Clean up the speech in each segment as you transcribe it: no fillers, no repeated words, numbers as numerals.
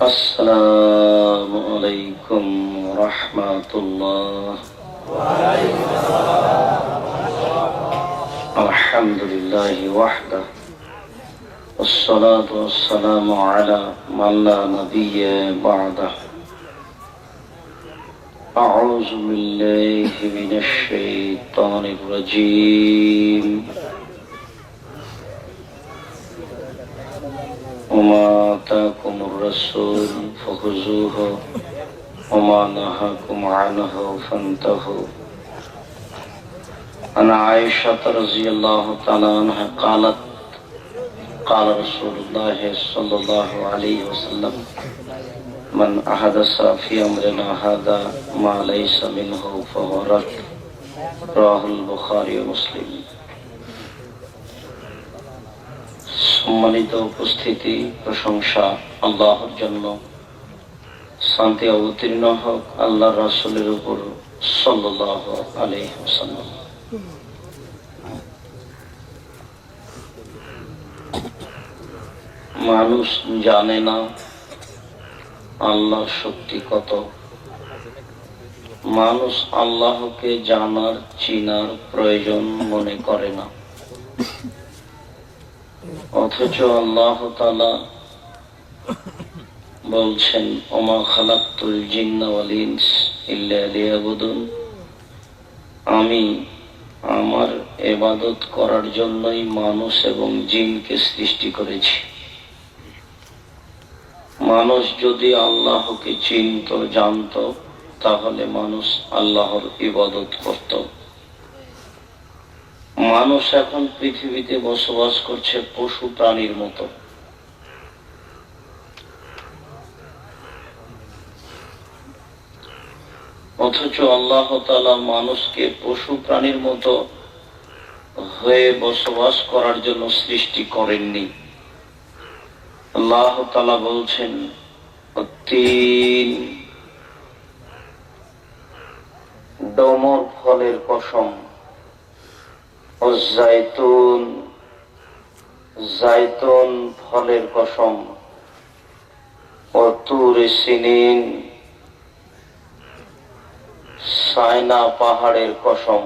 السلام عليكم ورحمة الله. الحمد لله وحده والصلاة والسلام على من لا نبي بعده. أعوذ بالله من الشيطان الرجيم. وما آتاكم الرسول فخذوه وما نهاكم عنه فانتهوا. عن عائشة رضي الله تعالى عنها قالت قال رسول الله صلى الله عليه وسلم من أحدث في أمرنا هذا ما ليس منه فهو رد. رواه البخاري ومسلم. সম্মানিত উপস্থিতি, প্রশংসা আল্লাহর জন্য। শান্তি অবতীর্ণ হোক আল্লাহর রাসূলের উপর সাল্লাল্লাহু আলাইহি ওয়াসাল্লাম। মানুষ জানে না আল্লাহর শক্তি কত। মানুষ আল্লাহকে জানার চিনার প্রয়োজন মনে করে না, অথচ আল্লাহ তাআলা বলছেন ওমা খালাকতুল জিন্না ওয়াল ইনস ইল্লা লিয়াবুদুন, আমি আমার ইবাদত করার জন্যই মানুষ এবং জিনকে সৃষ্টি করেছি। মানুষ যদি আল্লাহকে চিনত, জানত, তাহলে মানুষ আল্লাহর ইবাদত করত। মানুষ এখন পৃথিবীতে বসবাস করছে পশু প্রাণীর মতো। অথচ আল্লাহ তাআলা মানুষকে পশু প্রাণীর মতো হয়ে বসবাস করার জন্য সৃষ্টি করেননি। আল্লাহ তাআলা বলছেন তিন, ডমর ফলের কসম, ও জাইতুন, জাইতুন ফলের কসম, ও তুরে সিনিন, সাইনা পাহাড়ের কসম,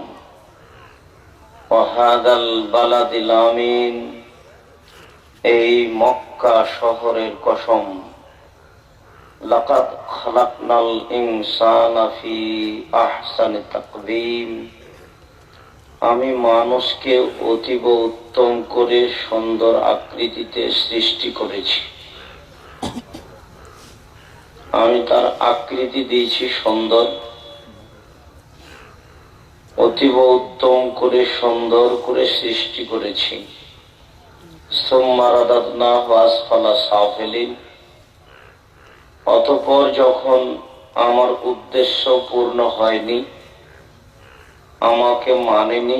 ও হাদাল বালাদিল আমিন, এই মক্কা শহরের কসম। লাকাদ খালাকনাল ইনসানা ফি আহসানি তাকবীম, আমি মানুষকে অতীব উত্তম করে সুন্দর আকৃতিতে সৃষ্টি করেছি। আমি তার আকৃতি দিয়েছি সুন্দর, অতীব উত্তম করে সুন্দর করে সৃষ্টি করেছি। সুম্মা রাদাদনাহু আসফালা সাফিলিন, অতঃপর যখন আমার উদ্দেশ্য পূর্ণ হয়নি, আমাকে মানেনি,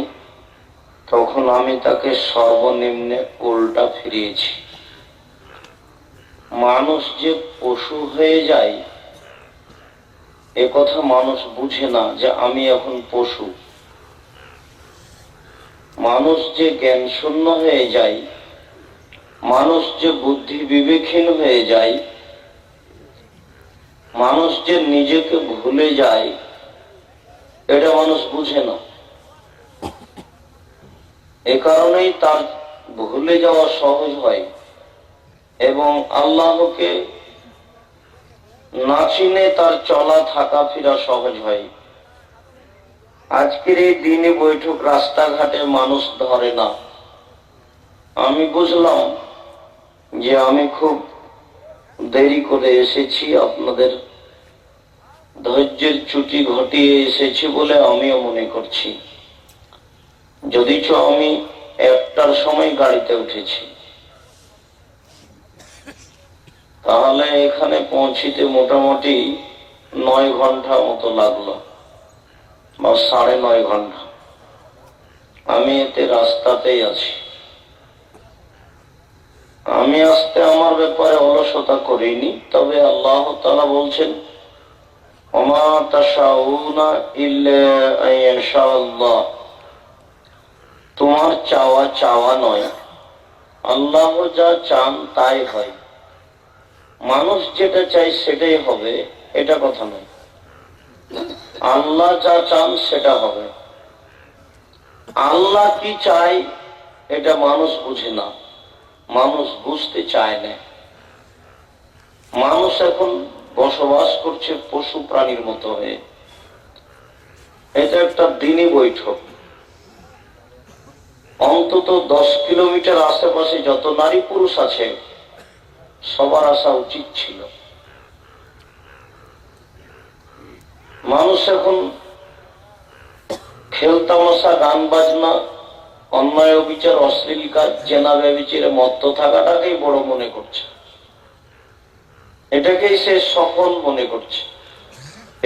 তখন আমি তাকে সর্বনিম্নে উল্টা ফিরিয়েছি। মানুষ যে পশু হয়ে যায় এ কথা মানুষ বুঝে না, যে আমি এখন পশু। মানুষ যে জ্ঞান শূন্য হয়ে যায়, মানুষ যে বুদ্ধি বিবেকহীন হয়ে যায়, মানুষ যে নিজেকে ভুলে যায়, এটা মানুষ বুঝে না। এ কারণেই তার ভুলে যাওয়া সহজ হয় এবং আল্লাহকে না চিনে তার চলা থাকা ফেরা সহজ হয়। আজকের এই দিনে বৈঠক রাস্তাঘাটে মানুষ ধরে না। আমি বুঝলাম যে আমি খুব দেরি করে এসেছি, আপনাদের ধৈর্যের চ্যুতি ঘটিয়ে এসেছি বলে আমিও মনে করছি, যদিচ আমি 1টার সময় গাড়িতে উঠেছি। তাহলে এখানে পৌঁছিতে মোটামুটি 9 ঘন্টা মতো লাগলো, বা 9.5 ঘন্টা। আমি এতে রাস্তাতেই আছি। আমি আসতে আমার ব্যাপারে অলসতা করিনি, তবে আল্লাহ তাআলা বলছেন ওমা তাশাউনা ইল্লা আইয়াশা আল্লাহ, তোমার চাওয়া চাওয়া নয়, আল্লাহ যা চান তাই হয়। মানুষ যেটা চাই সেটাই হবে, এটা কথা নয়। আল্লাহ যা চান সেটা হবে। আল্লাহ কি চাই এটা মানুষ বুঝে না, মানুষ বুঝতে চায় না। মানুষ এখন বসবাস করছে পশু প্রাণীর মতো হয়ে। এটা একটা দিনই বৈঠক। অন্তত 10 কিলোমিটার আশেপাশে যত নারী পুরুষ আছে সবার আসা উচিত ছিল। মানুষ এখন খেলতামশা, গান বাজনা, অন্যায় অবিচার, অশ্লীল কাজ, জেনা ব্যভিচারে মত্ত থাকাটাকেই বড় মনে করছে। এটাকেই সে সফল মনে করছে,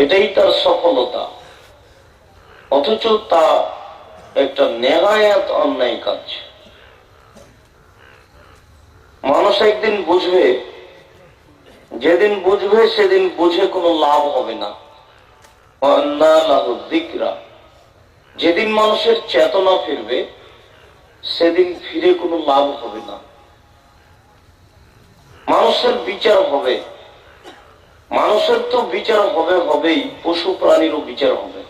এটাই তার সফলতা। অথচ তা একটা নেহায়াত অন্যায় কাজ। মানুষ একদিন বুঝবে, যেদিন বুঝবে সেদিন বুঝে কোনো লাভ হবে না। যেদিন মানুষের চেতনা ফিরবে সেদিন ফিরে কোনো লাভ হবে না। মানুষের বিচার হবে, মানুষের তো বিচার হবেই, পশু প্রাণীরও বিচার হবে।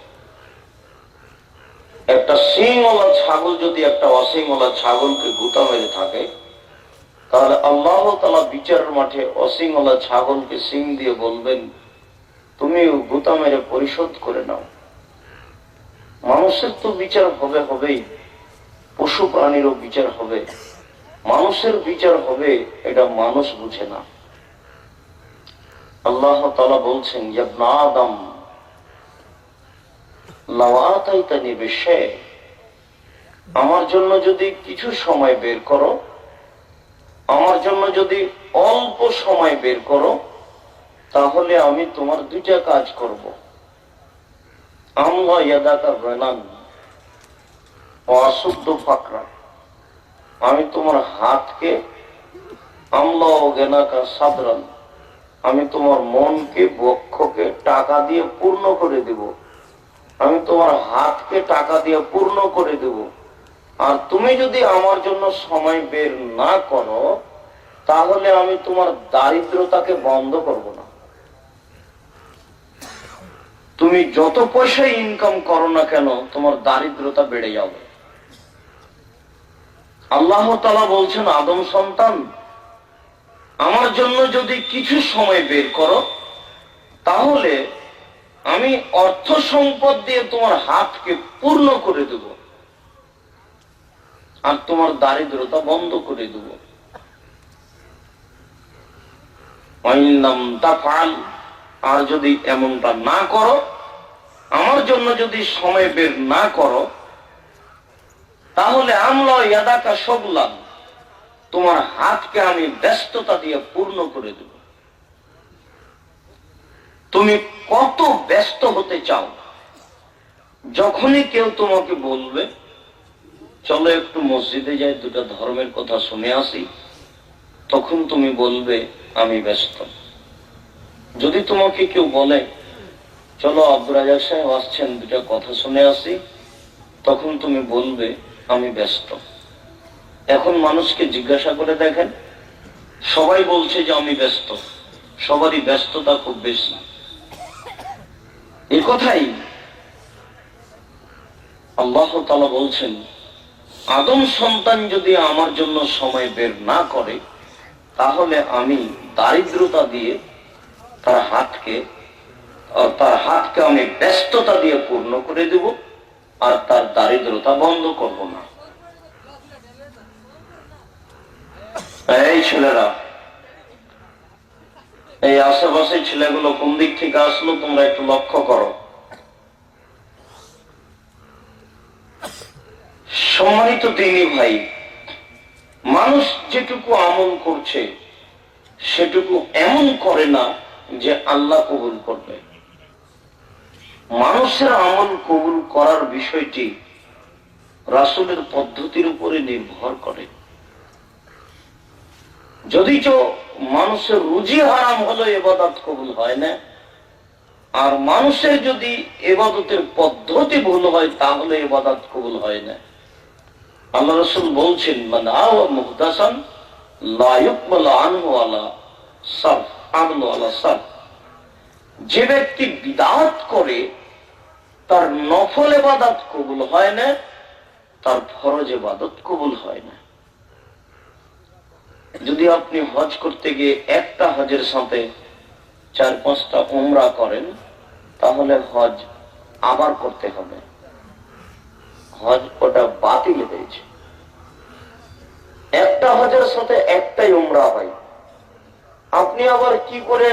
একটা শিংওয়ালা ছাগল যদি একটা অশিংওয়ালা ছাগলকে গুতা মেরে থাকে, তাহলে আল্লাহ তাআলা বিচারের মাঠে অশিংওয়ালা ছাগলকে শিং দিয়ে বলবেন, তুমি গুতা মেরে পরিশোধ করে নাও। মানুষের তো বিচার হবেই, পশু প্রাণীরও বিচার হবে। মানুষের বিচার হবে, এটা মানুষ বুঝে না। আল্লাহ তাআলা বলছেন, ইয়া ইবনে আদম লাউ আতাইতানি বিশাই, আমার জন্য যদি কিছু সময় বের করো, আমার জন্য যদি অল্প সময় বের করো, তাহলে আমি তোমার দুইটা কাজ করব। আমলা ইয়াদাকা রানান ওয়া আসুদ্দু ফাকরা, আমি তোমার হাতকে, আমলা ও গেনাকা সাদরান, আমি তোমার মনকে, বক্ষকে টাকা দিয়ে পূর্ণ করে দেব। আমি তোমার হাতকে টাকা দিয়ে পূর্ণ করে দেব। আর তুমি যদি আমার জন্য সময় বের না করো, তাহলে আমি তোমার দারিদ্রতাকে বন্ধ করব না। তুমি যত পয়সা ইনকাম করো না কেন, তোমার দারিদ্রতা বেড়ে যাবে। আল্লাহ তাআলা বলছেন, আদম সন্তান, আমার জন্য যদি কিছু সময় বের করো, তাহলে আমি অর্থ সম্পদ দিয়ে তোমার হাতকে পূর্ণ করে দেব, আর তোমার দারিদ্রতা বন্ধ করে দেব। আর যদি এমনটা না করো, আমার জন্য যদি সময় বের না করো, তাহলে আমলা ইয়াদাকা শুগলান, তোমার হাতকে আমি ব্যস্ততা দিয়ে পূর্ণ করে দেব। তুমি কত ব্যস্ত হতে চাও? যখনই কেউ তোমাকে বলবে, চলো একটু মসজিদে যাই, দুটা ধর্মের কথা শুনে আসি, তখন তুমি বলবে আমি ব্যস্ত। যদি তোমাকে কেউ বলে, চলো আব্দুর রাজাক সাহেব আসছেন, দুটা কথা শুনে আসি, তখন তুমি বলবে আমি ব্যস্ত। এখন মানুষকে জিজ্ঞাসা করে দেখেন, সবাই বলছে যে আমি ব্যস্ত, সবারই ব্যস্ততা খুব বেশি। এই কথাই আল্লাহ তাআলা বলছেন, আদম সন্তান যদি আমার জন্য সময় বের না করে, তাহলে আমি দারিদ্রতা দিয়ে তার হাতকে আমি ব্যস্ততা দিয়ে পূর্ণ করে দেব, আর তার দারিদ্রতা বন্ধ করব না। এই ছেলেরা, এই আশেপাশে ছেলেগুলো কোন দিক থেকে আসলো তোমরা একটু লক্ষ্য করো। সম্মানিত দিনী ভাই, মানুষ যেটুকু আমল করছে সেটুকু এমন করে না যে আল্লাহ কবুল করবে। মানুষের আমল কবুল করার বিষয়টি রাসূলের পদ্ধতির উপরে নির্ভর করে। যদিচ মানুষের রুজি হারাম হলো ইবাদত কবুল হয় না, আর মানুষের যদি ইবাদতের পদ্ধতি ভুল হয় তাহলে ইবাদত কবুল হয় না। আল্লাহ রাসূল বলছেন, মান আওয়া মুহদাসান লা ইউকবালু আনহু আলা সারফ, আমালু আলা সাল। যে ব্যক্তি বিদআত করে তার নফল ইবাদত কবুল হয় না, তার ফরজ ইবাদত কবুল হয় না। যদি আপনি হজ করতে গিয়ে একটা হজের সাথে 4-5টা উমরা করেন, তাহলে হজ আবার করতে হবে, হজ ওটা বাতিল হয়েছে। একটা হজের সাথে একটাই উমরা হয়, আপনি আবার কি করে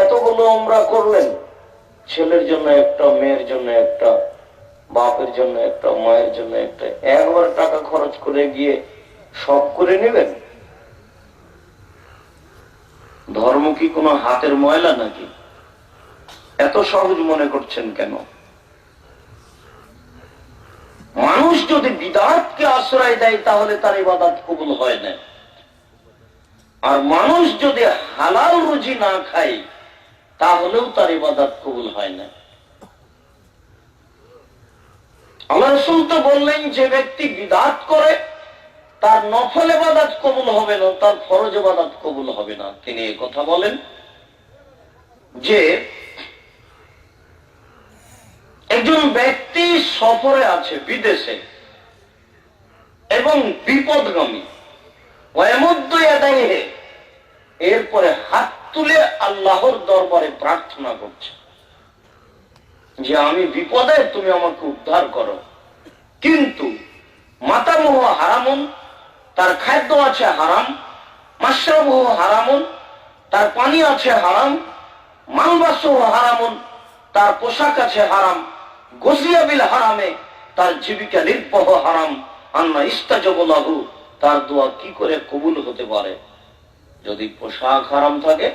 এতগুলো উমরা করলেন? ছেলের জন্য একটা, মেয়ের জন্য একটা, বাপের জন্য একটা, মায়ের জন্য একটা, একবার টাকা খরচ করে গিয়ে সব করে নেবেন? ধর্ম কি কোনো হাতের ময়লা নাকি? এত সহজ মনে করছেন কেন? মানুষ যদি বিদআতকে আশ্রয় দেয় তাহলে তার ইবাদত কবুল হয় না। আর মানুষ যদি হালাল রুজি না খায় তাহলেও তার ইবাদত কবুল হয় না। আল্লাহ রাসূল তো বললেন, যে ব্যক্তি বিদআত করে তার নফল ইবাদত কবুল হবে না, তার ফরজ ইবাদত কবুল হবে না। তিনি এই কথা বলেন যে একজন ব্যক্তি সফরে আছে বিদেশে এবং বিপদগামী, এরপরে হাত তুলে আল্লাহর দরবারে প্রার্থনা করছে যে আমি বিপদে, তুমি আমাকে উদ্ধার করো। কিন্তু মাতামুহু হারামুন, তার খাদ্য আছে হারাম, মাশরাবুহু হারামুন, তার পানি আছে হারাম, মালবাসুহু হারামুন, তার পোশাক আছে হারাম, গজিয়া বিল হারামে, তার জীবিকা নির্বাহ হারাম। আন্না ইস্তাজাবু লাহু, তার দোয়া কি করে কবুল হতে পারে? যদি পোশাক হারাম থাকে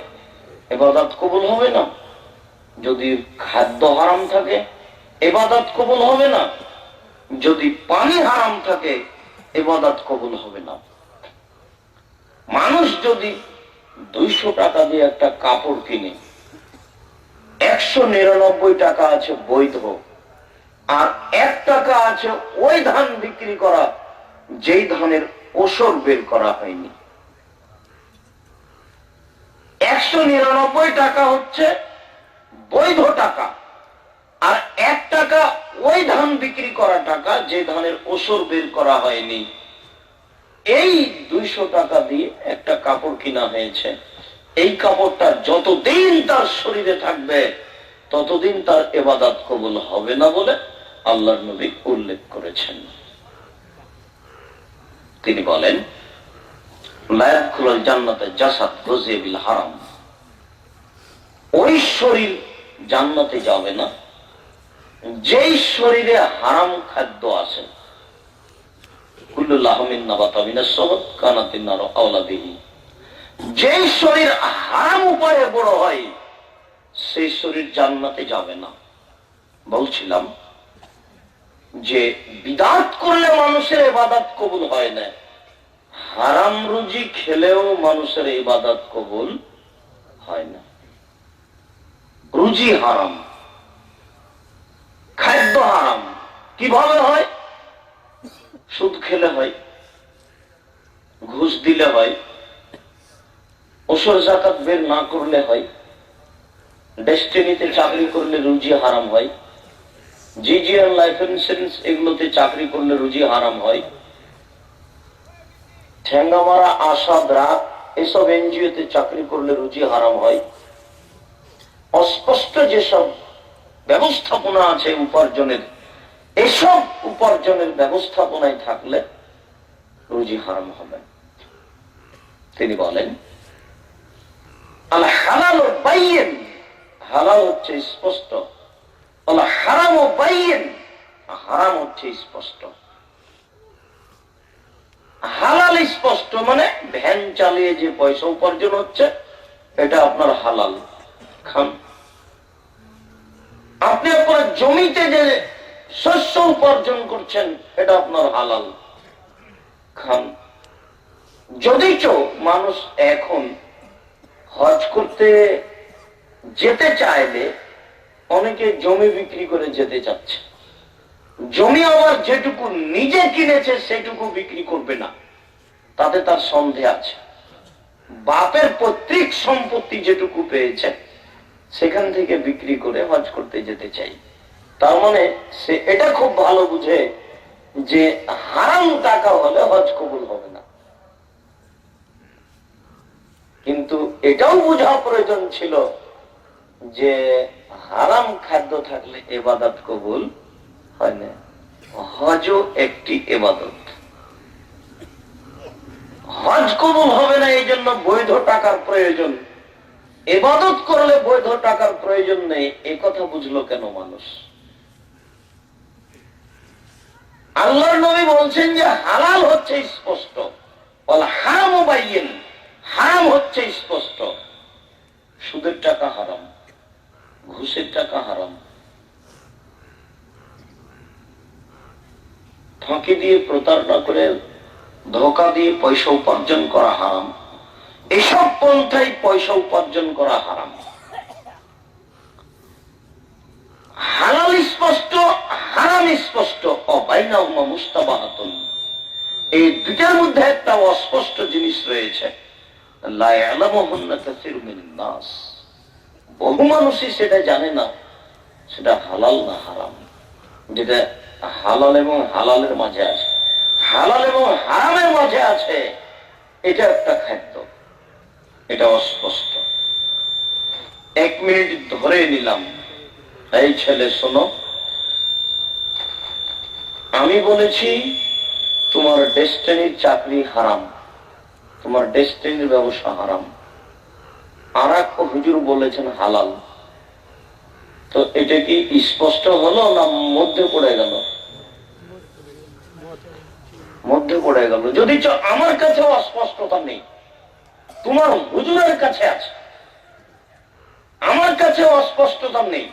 ইবাদত কবুল হবে না, যদি খাদ্য হারাম থাকে ইবাদত কবুল হবে না, যদি পানি হারাম থাকে ইবাদত কবুল হবে না। মানুষ যদি 200 টাকা দিয়ে একটা কাপড় কিনে, 199 টাকা আছে বৈধ, আর 1 টাকা আছে ওই ধান বিক্রি করা যেই ধানের ওসর বের করা হয়নি। 199 টাকা হচ্ছে বৈধ টাকা, আর 1 টাকা ওই ধান বিক্রি করা টাকা যে ধানের ওসর বের করা হয়নি। এই 200 টাকা দিয়ে একটা কাপড় কিনা হয়েছে, এই কাপড়টা যতদিন তার শরীরে থাকবে ততদিন তার ইবাদত কবুল হবে না বলে আল্লাহর নবী উল্লেখ করেছেন। তিনি বলেন, লা ইয়াদখুলুল জান্নাতা জাসাদ গুযিয়া বিল হারাম, ওই শরীর জান্নাতে যাবে না যেই শরীরে হারাম খাদ্য আছে। কুল্লু লাহমিন নাবাতা মিনাস সাবাত কানাতিন নারু আওলা বিহি, যেই শরীর হারাম উপায়ে বড় হয় সেই শরীর জান্নাতে যাবে না। বলছিলাম যে বিদআত করলে মানুষের ইবাদত কবুল হয় না, হারাম রুজি খেলেও মানুষের ইবাদত কবুল হয় না। রুজি হারাম, খাদ্য হারাম, কিভাবে হয়? সুদ খেলে হয়, ঘুষ দিলে হয়, ওসর যাকাত বের না করলে হয়, ডেস্টিনিতে চাকরি করলে রুজি হারাম হয়, জিজিআর লাইফ ইন্স্যুরেন্স এগুলোতে চাকরি করলে রুজি হারাম হয়, ঠেঙ্গামারা আশাদ রাত এসব এনজিওতে চাকরি করলে রুজি হারাম হয়। অস্পষ্ট যেসব ব্যবস্থাপনা আছে উপার্জনের, এসব উপার্জনের ব্যবস্থাপনায় থাকলে রুজি হারাম হবে। তিনি বলেন, আল হালাল বাইয়িন, হালাল হচ্ছে স্পষ্ট, আল হারাম বাইয়িন, হারাম হচ্ছে স্পষ্ট। হালাল স্পষ্ট মানে ভ্যান চালিয়ে যে পয়সা উপার্জন হচ্ছে এটা আপনার হালাল, খান। আপনি আপনার জমিতে যে শস্য উপার্জন করছেন এটা আপনার হালাল, খান। যদিচ মানুষ এখন হজ করতে যেতে চাইলে অনেকে জমি বিক্রি করে যেতে চাচ্ছে, জমি আবার যেটুকু নিজে কিনেছে সেটুকু বিক্রি করবে না, তাতে তার সন্দেহ আছে। বাপের পৈতৃক সম্পত্তি যেটুকু পেয়েছে সেখান থেকে বিক্রি করে হজ করতে যেতে চাই। তার মানে সে এটা খুব ভালো বুঝে যে হারাম টাকা হলে হজ কবুল হবে না। কিন্তু এটাও বোঝা প্রয়োজন ছিল যে হারাম খাদ্য থাকলে ইবাদত কবুল হয় না। হজও একটি ইবাদত, হজ কবুল হবে না এই জন্য বৈধ টাকার প্রয়োজন। ইবাদত করলে বৈধ টাকার প্রয়োজন নেই, এ কথা বুঝলো কেন মানুষ? আল্লাহর নবী বলছেন যে হালাল হচ্ছে স্পষ্ট, ওয়াল হারামু বাইয়িন, হারাম হচ্ছে স্পষ্ট। সুদের টাকা হারাম, ঘুষের টাকা হারাম, ফাঁকি দিয়ে প্রতারণা করে ধোঁকা দিয়ে পয়সা উপার্জন করা হারাম। এসব পন্থায় পয়সা উপার্জন করা হারাম। হালাল স্পষ্ট, হারাম স্পষ্ট, অবাইনাহুমা মুস্তাবাহাতুন। এই দুটার মধ্যে একটা অস্পষ্ট জিনিস রয়েছে, লা ইয়ালামুহুন্না কাসীরুম মিনান নাস। বহু মানুষই সেটা জানে না সেটা হালাল না হারাম। যেটা হালাল এবং হালালের মাঝে আছে, হালাল এবং হারামের মাঝে আছে, এটা একটা খাদ্য, এটা অস্পষ্ট। 1 মিনিট ধরে নিলাম, এই ছেলে শোনো, আমি বলেছি তোমার ডেস্টিনির চাকরি হারাম, তোমার ডেস্টিনির ব্যবসা হারাম। আর এক হুজুর বলেছেন হালাল। তো এটা কি স্পষ্ট হলো না মধ্যে পড়ে গেল? মধ্যে পড়ে গেল। যদি আমার কাছে অস্পষ্টতা নেই, তোমার হুজুরের কাছে আছে, আমার কাছে অস্পষ্টতা নেই।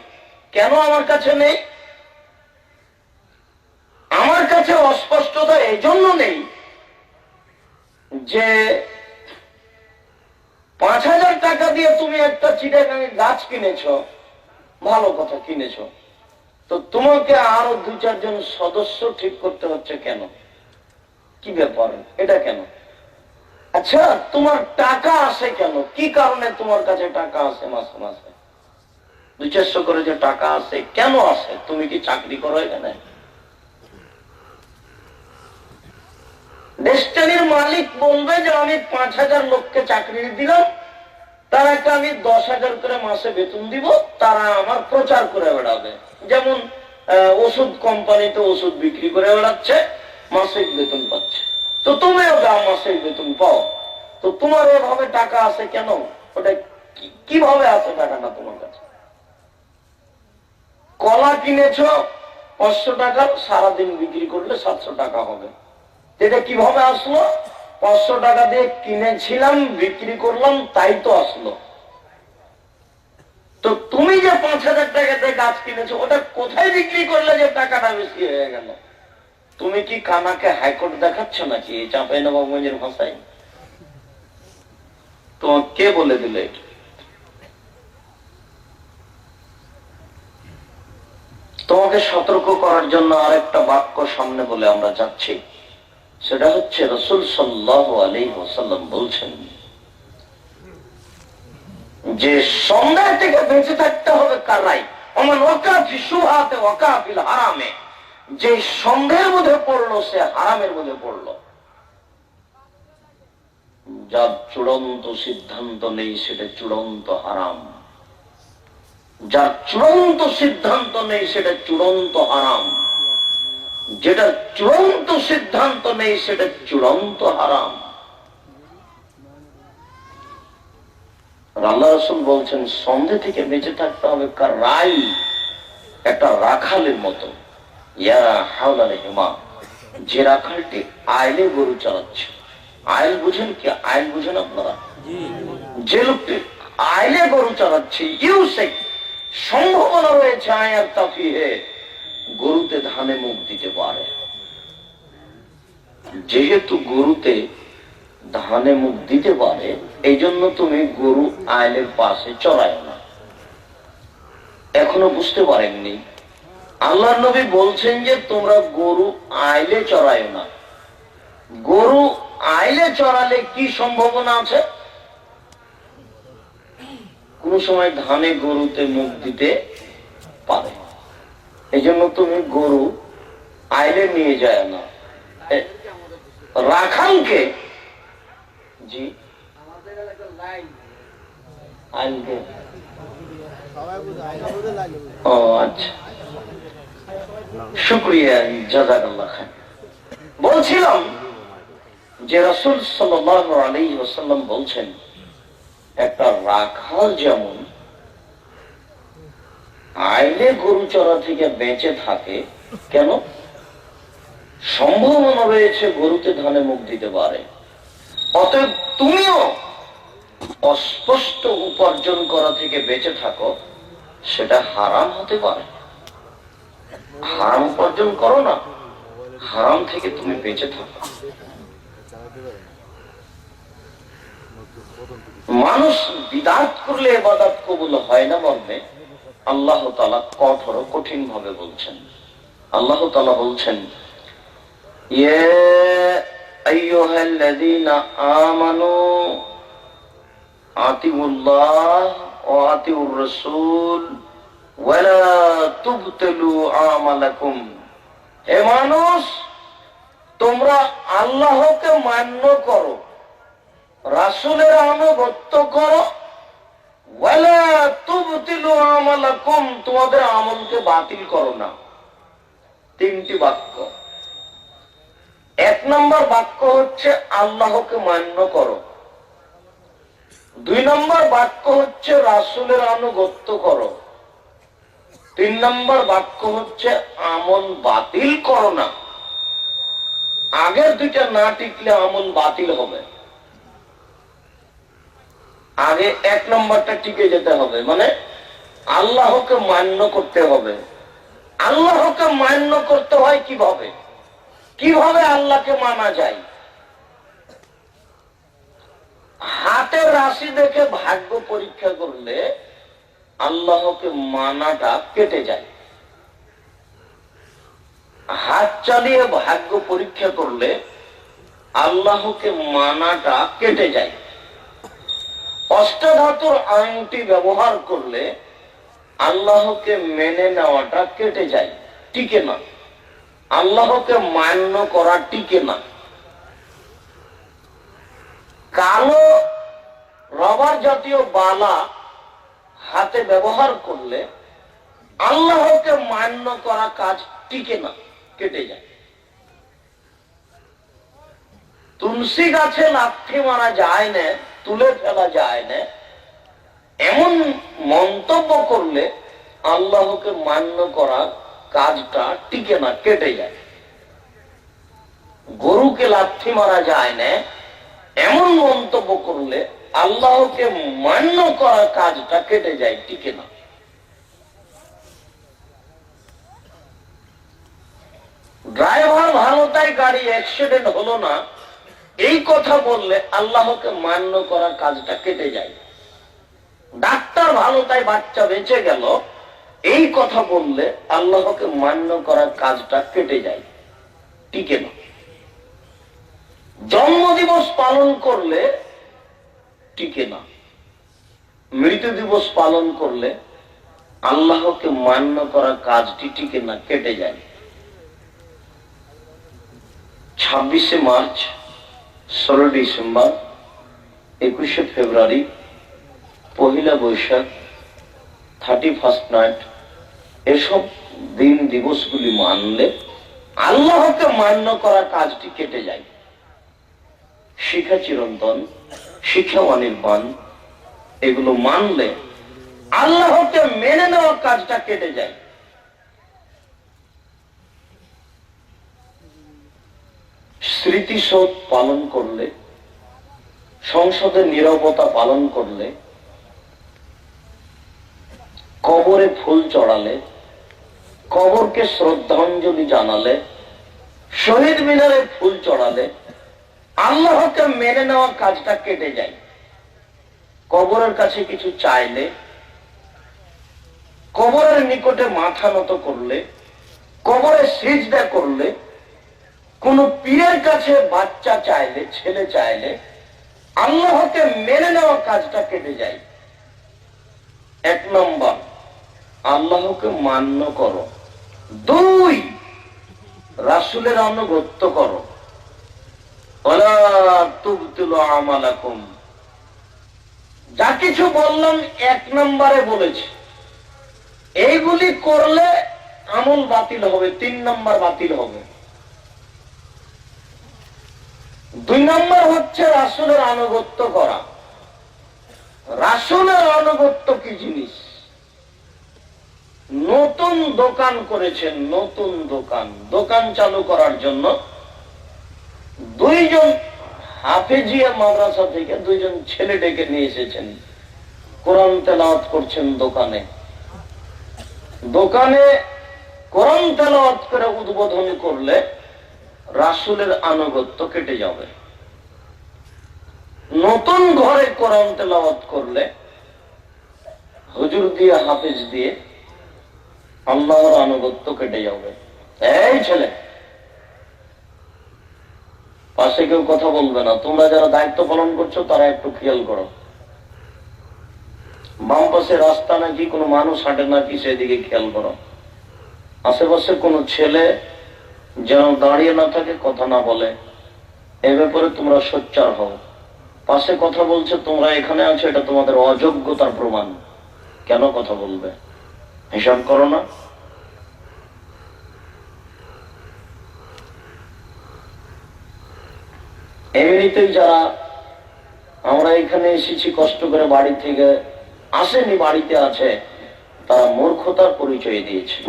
কেন আমার কাছে নেই? আমার কাছে অস্পষ্টতা এই জন্য নেই যে 5,000 টাকা দিয়ে তুমি একটা চিটাগাঙে গাছ কিনেছো, ভালো কথা কিনেছো, তো তোমাকে আরো 2-4 জন সদস্য ঠিক করতে হচ্ছে কেন? কি ব্যাপার, এটা কেন? আচ্ছা, তোমার টাকা আসে কেন? কি কারণে তোমার কাছে টাকা আসে? মাসে মাসে 200-400 করে যে টাকা আসে, কেন আসে? তুমি কি চাকরি করো এখানে? ডেস্টিনির মালিক বলবে যে আমি 5,000 লোককে চাকরি দিলাম, তারাকে আমি 10,000 করে মাসে বেতন দিব, তারা আমার প্রচার করে বেড়াবে। যেমন ওষুধ কোম্পানিতে ওষুধ বিক্রি করে বেড়াচ্ছে, মাসিক বেতন পাচ্ছে, তো তুমিও মাসিক বেতন পাও। তো তোমার এভাবে টাকা আসে কেন? ওটা কিভাবে আসে টাকাটা তোমার কাছে? কলা কিনেছ 500 টাকা, সারাদিন বিক্রি করলে 700 টাকা হবে। এটা কিভাবে আসলো? 500 টাকা দিয়ে কিনেছিলাম, বিক্রি করলাম, তাই তো আসলো। তো তুমি যে 5,000 টাকা দিয়ে গাছ কিনেছো, ওটা কোথায় বিক্রি করলে যে টাকাটা বেশি হয়ে গেল? তুমি কি কানাকে হাইকোর্ট দেখাচ্ছ নাকি চাঁপাইনবাবগঞ্জের ভাষায়? তোমার কে বলে দিলে? তোমাকে সতর্ক করার জন্য আরেকটা বাক্য সামনে বলে আমরা যাচ্ছি। সেটা হচ্ছে রাসূল সাল্লাল্লাহু আলাইহি ওয়াসাল্লাম বলছেন যে সন্দেহ থেকে বেঁচে থাকতে হবে কারাই, ওমান ওয়াকা ফি শুবহাতে ওয়াকা ফিল হারামে। যে সন্দেহের মধ্যে পড়লো সে হারামের মধ্যে পড়লো। যার চূড়ান্ত সিদ্ধান্ত নেই সেটা চূড়ান্ত হারাম, যার চূড়ান্ত সিদ্ধান্ত নেই সেটা চূড়ান্ত হারাম, যেটা চূড়ান্ত সিদ্ধান্ত নেই সেটা চূড়ান্ত হারাম। আল্লাহ রাসূল বলছেন সন্দেহ থেকে বেঁচে থাকতে হবে কারাই, একটা রাখালের মতো। ইয়ারা হাওলাল হিমা, যে রাখালটি আইলে গরু চালাচ্ছে। আইল বুঝেন কি? আইল বুঝেন আপনারা? যে লোকটি আইলে গরু চালাচ্ছে, ইউসেক সম্ভাবনা রয়েছে আয়াত তাফিহে গরুতে ধানে মুখ দিতে পারে। যেহেতু গরুতে ধানে মুখ দিতে পারে, এই জন্য তুমি গরু আইলের পাশে চড়ায় না। এখনো বুঝতে পারেননি? আল্লাহ নবী বলছেন যে তোমরা গরু আইলে চড়ায় না। গরু আইলে চড়ালে কি সম্ভাবনা আছে? কোন সময় ধানে গরুতে মুখ দিতে পারে। এই জন্য তুমি গরু আইলে নিয়ে যায় না, রাখালকে। জি, আইনকে। ও আচ্ছা, শুকরিয়া, জাযাকাল্লাহ খান। বলছিলাম যে রাসূল সাল্লাল্লাহু আলাইহি ওয়াসাল্লাম বলছেন, একটা রাখাল যেমন আইলে গরু চড়া থেকে বেঁচে থাকে, কেন? সম্ভাবনা রয়েছে গরুতে ধানে মুখ দিতে পারে। অতএব তুমিও অস্পষ্ট উপার্জন করা থেকে বেঁচে থাকো, সেটা হারাম হতে পারে। হারাম উপার্জন করো না, হারাম থেকে তুমি বেঁচে থাকো। মানুষ বিদআত করলে ইবাদত কবুল হয় না মর্মে আল্লাহ তাআলা কঠোর কঠিন ভাবে বলছেন। আল্লাহ তাআলা বলছেন, ইয়া আইয়ুহাল্লাযীনা আমানু আতিউল্লাহ ওয়া আতিউর রাসূল ওয়া লা তুবতিলু আমালাকুম। হে মানুষ, তোমরা আল্লাহকে মান্য করো, রাসূলের আনুগত্য করো, ওয়া লা তুবতিলু আমালাকুম, তোমাদের আমলকে বাতিল করো না। তিনটি বাক্য। এক নম্বর বাক্য হচ্ছে আল্লাহকে মান্য করো, দুই নম্বর বাক্য হচ্ছে রাসূলের আনুগত্য করো, তিন নম্বর বাক্য হচ্ছে আমল বাতিল করো না। আগের দুইটা না টিকলে আমল বাতিল হবে। আগে এক নম্বরটা টিকে যেতে হবে, মানে আল্লাহকে মান্য করতে হবে। আল্লাহকে মান্য করতে হয় কিভাবে? কিভাবে আল্লাহকে মানা যায়? হাতের রাশি দেখে ভাগ্য পরীক্ষা করলে আল্লাহকে মানাটা কেটে যায়। হাত চালিয়ে ভাগ্য পরীক্ষা করলে আল্লাহকে মানাটা কেটে যায়। অষ্টধাতুর আংটি ব্যবহার করলে আল্লাহকে মেনে নেওয়াটা কেটে যায়, টিকে না। আল্লাহকে মান্য করা টিকে না। কালো রবার জাতীয় বালা হাতে ব্যবহার করলে আল্লাহকে মান্য করা কাজ টিকে না, কেটে যায়। তুলসী গাছে লাথি মারা যায় না, তুলে ফেলা যায় না, এমন মন্তব্য করলে আল্লাহকে মান্য করা কাজটা টিকে না, কেটে যায়। গরুকে লাথি মারা যায় না, এমন মন্তব্য করলে আল্লাহকে মান্য করা কাজটা কেটে যায়, টিকে না। ড্রাইভার ভালো তাই গাড়ি অ্যাক্সিডেন্ট হলো না, এই কথা বললে আল্লাহকে মান্য করা কাজটা কেটে যায়। ডাক্তার ভালো তাই বাচ্চা বেঁচে গেল, এই কথা বললে আল্লাহকে মান্য করার কাজটা কেটে যায়, টিকে না। জন্মদিবস পালন করলে টিকে না। মৃত্যু দিবস পালন করলে আল্লাহকে মান্য করা কাজটি টিকে না, কেটে যায়। 26শে মার্চ, 16 ডিসেম্বর, 21শে ফেব্রুয়ারি, 1 বৈশাখ, 31 নাইট, এসব দিন দিবসগুলি মানলে আল্লাহকে মান্য করার কাজটি কেটে যায়। শিখা চিরন্তন, শিক্ষা অনির্বাণ, এগুলো মানলে আল্লাহকে মেনে নেওয়ার কাজটা কেটে যায়। স্মৃতিশোধ পালন করলে, সংসদে নীরবতা পালন করলে, কবরে ফুল চড়ালে, কবরকে শ্রদ্ধাঞ্জলি জানালে, শহীদ মিনারে ফুল চড়ালে আল্লাহকে মেনে নেওয়ার কাজটা কেটে যায়। কবরের কাছে কিছু চাইলে, কবরের নিকটে মাথা নত করলে, কবরে সিজদা করলে, কোন পীরের কাছে বাচ্চা চাইলে, ছেলে চাইলে আল্লাহকে মেনে নেওয়ার কাজটা কেটে যায়। এক নম্বর, আল্লাহকে মান্য করো। দুই, রাসূলের আনুগত্য করো। ওয়ালা তুবতিলু আমালাকুম, যা কিছু বললাম এক নম্বরে বলেছি, এইগুলি করলে আমল বাতিল হবে, 3 নম্বর বাতিল হবে। 2 নম্বর হচ্ছে রাসূলের আনুগত্য করা। রাসূলের আনুগত্য কি জিনিস? নতুন দোকান করেছেন, নতুন দোকান চালু করার জন্য 2 জন হাফেজিয়া মাদ্রাসা থেকে 2 জন ছেলে ডেকে নিয়ে এসেছেন। কোরআন তেলাওয়াত করছেন দোকানে কোরআন তেলাওয়াত করে উদ্বোধন করলে রাসূলের আনুগত্য কেটে যাবে। নতুন ঘরে কোরআন তেলাওয়াত করলে হুজুর দিয়ে, হাফেজ দিয়ে আল্লাহর আনুগত্য কেটে যাবে। এই ছেলে, পাশে কেউ কথা বলবে না, তোমরা যারা দায়িত্ব পালন করছো তারা একটু খেয়াল করো। বাম পাশে রাস্তা নাকি কোনো মানুষ হাঁটে নাকি সেদিকে খেয়াল করো। আশেপাশে কোনো ছেলে যেন দাঁড়িয়ে না থাকে, কথা না বলে, এ ব্যাপারে তোমরা সোচ্চার হও। পাশে কথা বলছে, তোমরা এখানে আছো, এটা তোমাদের অযোগ্যতার প্রমাণ। কেন কথা বলবে? হিসাব করো না। এমনিতেই যারা আমরা এখানে এসেছি কষ্ট করে, বাড়ি থেকে আসেনি, বাড়িতে আছে, তারা মূর্খতার পরিচয় দিয়েছে,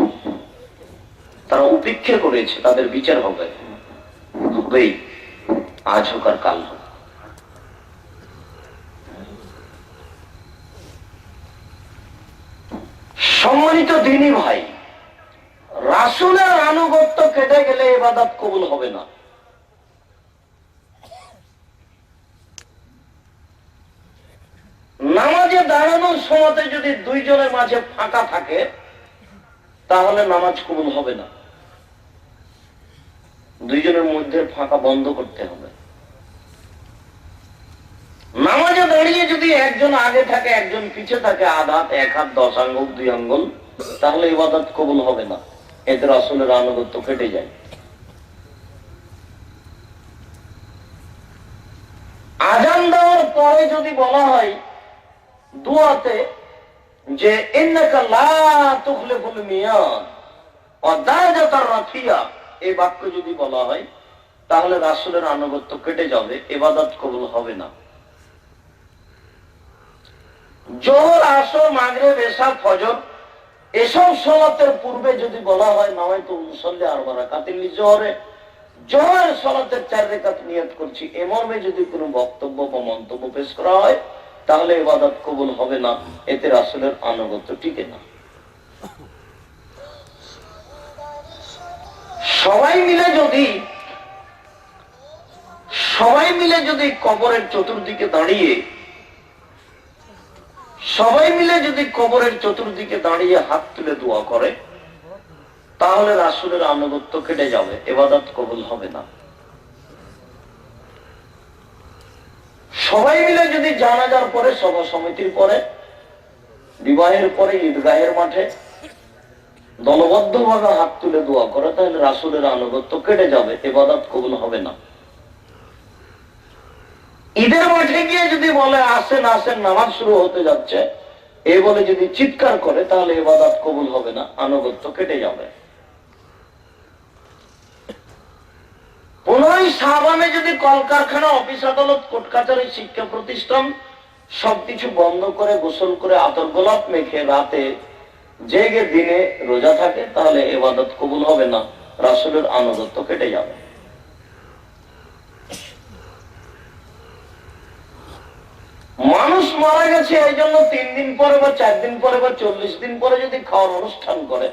তারা উপেক্ষা করেছে, তাদের বিচার হবে, হবেই, আজ হোক আর কাল হোক। সম্মানিত দ্বীনি ভাই, রাসূলের আনুগত্য কেটে গেলে ইবাদত কবুল হবে না। নামাজে দাঁড়ানোর সময়তে যদি 2 জনের মাঝে ফাঁকা থাকে তাহলে নামাজ কবুল হবে না। 2 জনের মধ্যে ফাঁকা বন্ধ করতে হবে। নামাজে দাঁড়িয়ে যদি একজন আগে থাকে একজন পিছে থাকে, আধ হাত, 1 হাত, 10 আঙ্গুল, 2 আঙ্গুল, তাহলে ইবাদত কবুল হবে না। এতে রাসূলের আনুগত্য কেটে যায়। আযান দেওয়ার পরে যদি বলা হয় দুআতে যে ইন্নাকা লা তুখলিফুল মিয়াদ ওয়া দারাজাতার রাফিয়া, এই বাক্য যদি বলা হয় তাহলে রাসূলের আনুগত্য কেটে যাবে, ইবাদত কবুল হবে না। যোহর, আসর, মাগরিব, এশা, ফজর এসব সালাতের পূর্বে যদি বলা হয় নাওয়াইতু উসাল্লি 4 রাকাতিন লিজোহরে, জোহরের সালাতের 4 রাকাত নিয়ত করছি, এ মর্মে যদি কোনো বক্তব্য বা মন্তব্য পেশ করা হয় তাহলে ইবাদত কবুল হবে না, এতে রাসূলের আনুগত্য টিকে না। সবাই মিলে যদি কবরের চতুর্দিকে দাঁড়িয়ে হাত তুলে দোয়া করে তাহলে রাসূলের আনুগত্য কেটে যাবে, ইবাদত কবুল হবে না। সবাই মিলে যদি জানাজার পরে, সভা সমিতির পরে, বিবাহের পরে ঈদগাহের মাঠে দলবদ্ধভাবে হাত তুলে দোয়া করে তাহলে রাসূলের আনুগত্য কেটে যাবে, ইবাদত কবুল হবে না। ঈদের মাঠে গিয়ে যদি বলে আসেন আসেন নামাজ শুরু হতে যাচ্ছে, এই বলে যদি চিৎকার করে তাহলে ইবাদত কবুল হবে না, আনুগত্য কেটে যাবে। পুনরায় শাবানে যদি কলকারখানা, অফিস আদালত, কোর্ট কাছারি, শিক্ষা প্রতিষ্ঠান সবকিছু বন্ধ করে গোসল করে আতর গোলাপ মেখে রাতে জেগে দিনে রোজা থাকে তাহলে ইবাদত কবুল হবে না, রাসূলের আনুগত্য কেটে যাবে। মানুষ মারা গেছে এই জন্য 3 দিন পরে বা 4 দিন পরে বা 40 দিন পরে যদি খাওয়ার অনুষ্ঠান করে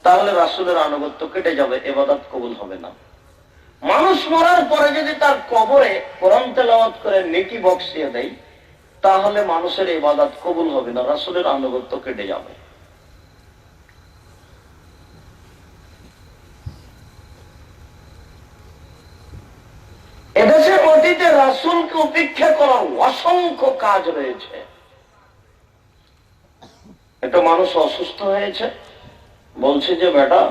তাহলে রাসূলের আনুগত্য কেটে যাবে, ইবাদত কবুল হবে না। মানুষ মরার পরে যদি তার কবরে কোরআন তেলাওয়াত করে নেকি বক্সিয়ে দেয় তাহলে মানুষের ইবাদত কবুল হবে না, রাসূলের আনুগত্য কেটে যাবে। এদেশের মাটিতে রাসূলকে উপেক্ষা করার অসংখ্য কাজ রয়েছে। একটা মানুষ অসুস্থ হয়েছে, বলছে যে বেটা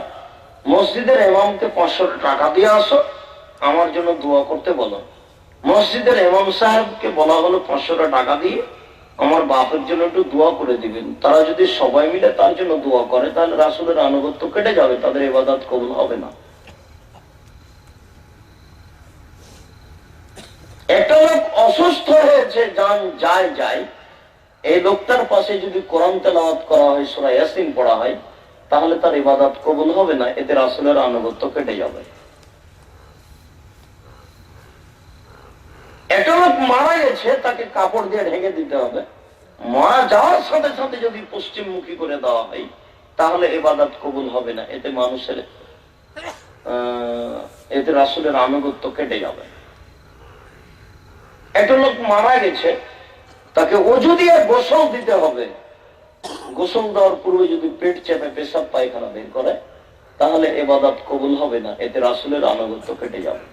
মসজিদের ইমামকে 500 টাকা দিয়ে আসো, আমার জন্য দোয়া করতে বলো। মসজিদের ইমাম সাহেবকে বলা হলো 500 টাকা দিয়ে আমার বাপের জন্য একটু দোয়া করে দিবেন। তারা যদি সবাই মিলে তার জন্য দোয়া করে তাহলে রাসূলের আনুগত্য কেটে যাবে, তাদের ইবাদত কবুল হবে না। একটা লোক অসুস্থ হয়েছে, যায় এই লোকটার পাশে যদি কোরআন তেলাওয়াত করা হয়, সূরা ইয়াসিন পড়া হয়, তাহলে তার ইবাদত কবুল হবে না, এতে রাসূলের আনুগত্য কেটে যাবে। একটা লোক মারা গেছে, তাকে কাপড় দিয়ে ঢেকে দিতে হবে, মারা যাওয়ার সাথে সাথে যদি পশ্চিমমুখী করে দেওয়া হয় তাহলে ইবাদত কবুল হবে না, এতে রাসূলের আনুগত্য কেটে যাবে। একটা লোক মারা গেছে, তাকে ওযু দিয়ে গোসল দিতে হবে, গোসল দেওয়ার পূর্বে যদি পেট চেপে পেশাব পায়খানা বের করে তাহলে ইবাদত কবুল হবে না, এতে রাসূলের আনুগত্য কেটে যাবে।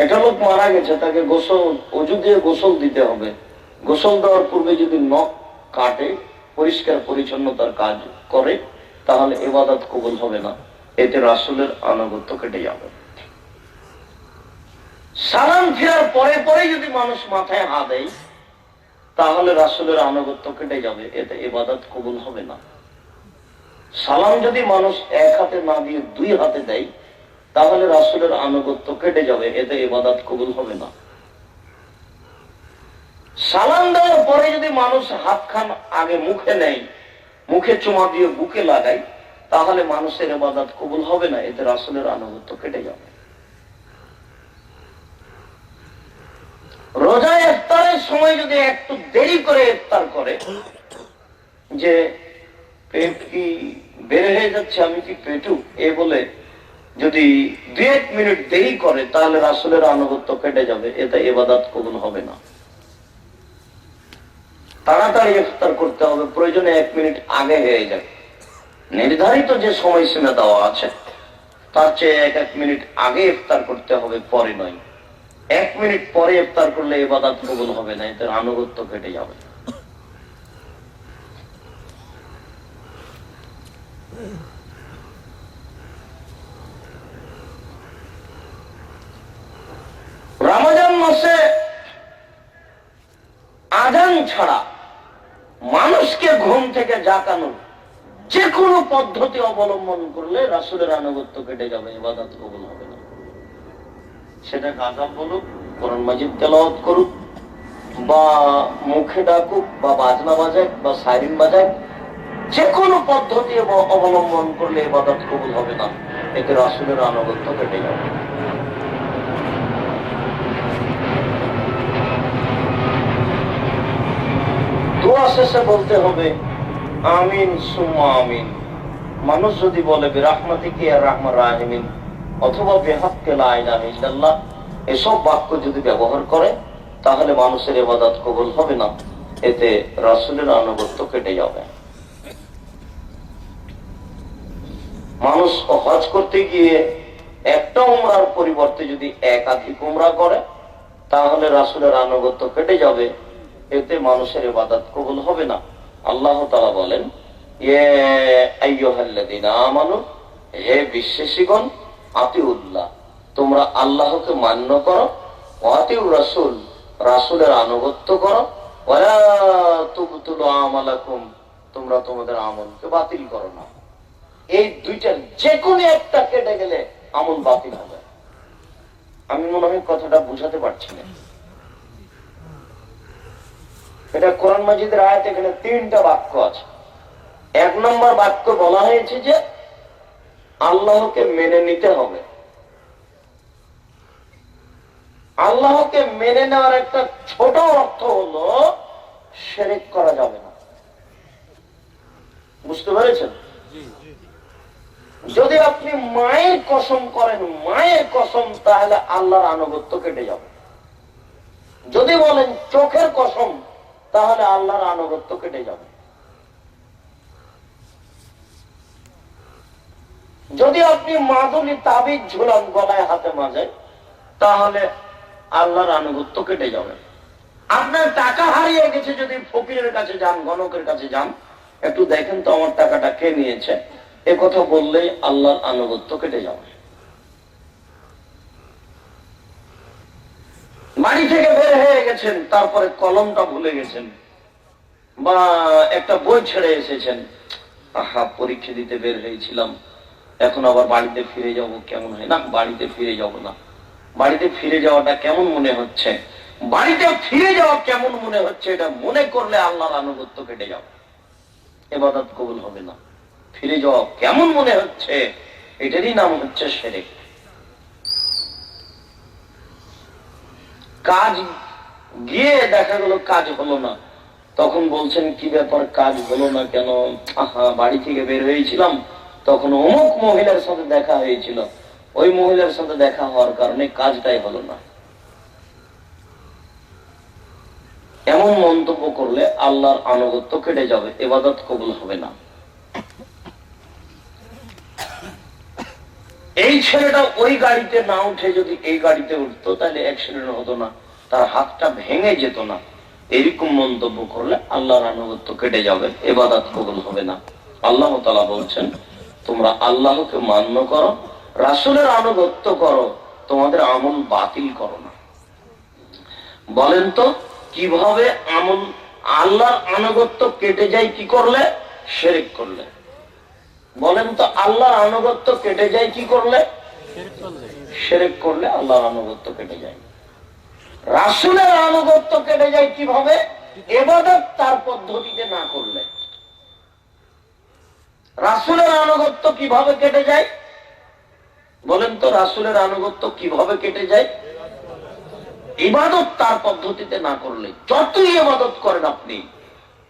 একটা লোক মারা গেছে, তাকে ওযু দিয়ে গোসল দিতে হবে, গোসল দেওয়ার পূর্বে যদি নখ কাটে, পরিষ্কার পরিচ্ছন্নতার কাজ করে তাহলে ইবাদত কবুল হবে না, এতে রাসূলের আনুগত্য কেটে যাবে। সালাম ফেরার পরে পরে যদি মানুষ মাথায় হাত দেয় তাহলে রাসূলের আনুগত্য কেটে যাবে, এতে ইবাদত কবুল হবে না। সালাম যদি মানুষ এক হাতে না দিয়ে 2 হাতে দেয় তাহলে রাসূলের আনুগত্য কেটে যাবে, এতে ইবাদত কবুল হবে না। সালাম দেওয়ার পরে যদি মানুষ হাতখান আগে মুখে নেয়, মুখে চুমা দিয়ে বুকে লাগায় তাহলে মানুষের ইবাদত কবুল হবে না, এতে রাসূলের আনুগত্য কেটে যাবে। রোজা ইফতারের সময় যদি একটু দেরি করে ইফতার করে, যে পেট কি বের হয়ে যাচ্ছে, আমি কি পেটু, এ বলে যদি 2-1 মিনিট দেরি করে তাহলে রাসূলের আনুগত্য কেটে যাবে, এতে ইবাদত কবুল হবে না। তাড়াতাড়ি ইফতার করতে হবে, প্রয়োজনে 1 মিনিট আগে হয়ে যাবে, নির্ধারিত যে সময়সীমা দেওয়া আছে তার চেয়ে 1 মিনিট আগে ইফতার করতে হবে, পরে নয়। 1 মিনিট পরে ইফতার করলে ইবাদত কবুল হবে না, এতে আনুগত্য কেটে যাবে। রমজান মাসে আযান ছাড়া মানুষকে ঘুম থেকে জাগানোর যে কোনো পদ্ধতি অবলম্বন করলে রাসূলের আনুগত্য কেটে যাবে, ইবাদত কবুল হবে না। সেটা আযান বলুক, কোরআন মাজিদ তেলাওয়াত করুক, বা মুখে ডাকুক, বা বাজনা বাজাক, বা সাইরিন বাজাক, যে কোনো পদ্ধতি অবলম্বন করলে ইবাদত কবুল হবে না, এতে রাসূলের আনুগত্য কেটে যাবে। দোয়া শেষে বলতে হবে আমিন সুম্মা আমিন। মানুষ যদি বলে বিরাহমাতিকা ইয়া রাহমান রাহিমিন অথবা বিহাক্কি লা ইলাহা ইল্লাল্লাহ, এসব বাক্য যদি ব্যবহার করে তাহলে মানুষের ইবাদত কবুল হবে না, এতে রাসূলের আনুগত্য কেটে যাবে। মানুষ হজ করতে গিয়ে একটা উমরার পরিবর্তে যদি একাধিক উমরা করে তাহলে রাসূলের আনুগত্য কেটে যাবে, এতে মানুষের ইবাদত কবুল হবে না। আল্লাহ তাআলা বলেন, ইয়া আইয়ুহাল্লাযীনা আমানু, হে বিশ্বাসীগণ, আতিউল্লাহ, তোমরা আল্লাহকে মান্য করো, ওয়া আতিউর রাসূল, রাসূলের আনুগত্য করো, ওয়ালা তুবতিলু আমালাকুম, তোমরা তোমাদের আমলকে বাতিল করো না। এই দুইটার যে কোনো একটা কেটে গেলে আমল বাতিল হবে। আমি মনে হয় কথাটা বুঝাতে পারছি না। এটা কোরআন মাজিদের আয়াত, এখানে 3টা বাক্য আছে। 1 নম্বর বাক্য বলা হয়েছে যে আল্লাহকে মেনে নিতে হবে। আল্লাহকে মেনে নেওয়ার একটা ছোট অর্থ হলো শিরক করা যাবে না। বুঝতে পেরেছেন? যদি আপনি মায়ের কসম করেন, মায়ের কসম, তাহলে আল্লাহর আনুগত্য কেটে যাবে। যদি বলেন চোখের কসম, তাহলে আল্লাহর আনুগত্য কেটে যাবে। যদি আপনি মাদুলি তাবিজ ঝুলান গলায় হাতে মাঝে, তাহলে আল্লাহর আনুগত্য কেটে যাবে। আপনার টাকা হারিয়ে হারিয়ে গেছে, যদি ফকিরের কাছে যান, গণকের কাছে যান, একটু দেখেন তো আমার টাকাটা কে নিয়েছে, এ কথা বললেই আল্লাহর আনুগত্য কেটে যাবে। বাড়ি থেকে বের হয়ে গেছেন, তারপরে কলমটা ভুলে গেছেন, বা একটা বই ছেড়ে এসেছেন, আহা পরীক্ষা দিতে বের হয়েছিলাম, এখন আবার বাড়িতে ফিরে যাব, কেমন হয়, না বাড়িতে ফিরে যাব না। বাড়িতে ফিরে যাওয়াটা কেমন মনে হচ্ছে, বাড়িতে ফিরে যাওয়া কেমন মনে হচ্ছে, এটা মনে করলে আল্লাহর আনুগত্য কেটে যাবে, ইবাদত কবুল হবে না। ফিরে যাওয়া কেমন মনে হচ্ছে, এটারই নাম হচ্ছে শিরক। কাজ গিয়ে দেখা গেল কাজ হলো না, তখন বলছেন কি ব্যাপার, কাজ হলো না কেন? আহা বাড়ি থেকে বের হয়েছিলাম, তখন অমুক মহিলার সাথে দেখা হয়েছিল, ওই মহিলার সাথে দেখা হওয়ার কারণে কাজটাই হলো না। এমন মন্তব্য করলে আল্লাহর আনুগত্য কেটে যাবে, ইবাদত কবুল হবে না। এই ছেলেটা ওই গাড়িতে না উঠে যদি এই গাড়িতে উঠতো, তাহলে অ্যাক্সিডেন্ট হতো না, তার হাতটা ভেঙে যেত না। এরকম মন্তব্য করলে আল্লাহর আনুগত্য কেটে যাবে, ইবাদত কবুল হবে না। আল্লাহ তাআলা বলছেন, তোমরা আল্লাহকে মান্য করো, রাসূলের আনুগত্য করো, তোমাদের আমল বাতিল করো না। বলেন তো কিভাবে আমল, আল্লাহর আনুগত্য কেটে যায় কি করলে? শিরক করলে। বলেন তো আল্লাহর আনুগত্য কেটে যায় কি করলে? শিরক করলে আল্লাহর আনুগত্য কেটে যায়। রাসূলের আনুগত্য কেটে যায় কিভাবে? ইবাদত তার পদ্ধতিতে না করলে। রাসূলের আনুগত্য কিভাবে কেটে যায়? বলেন তো রাসূলের আনুগত্য কিভাবে কেটে যায়? ইবাদত তার পদ্ধতিতে না করলে। যতই ইবাদত করেন আপনি,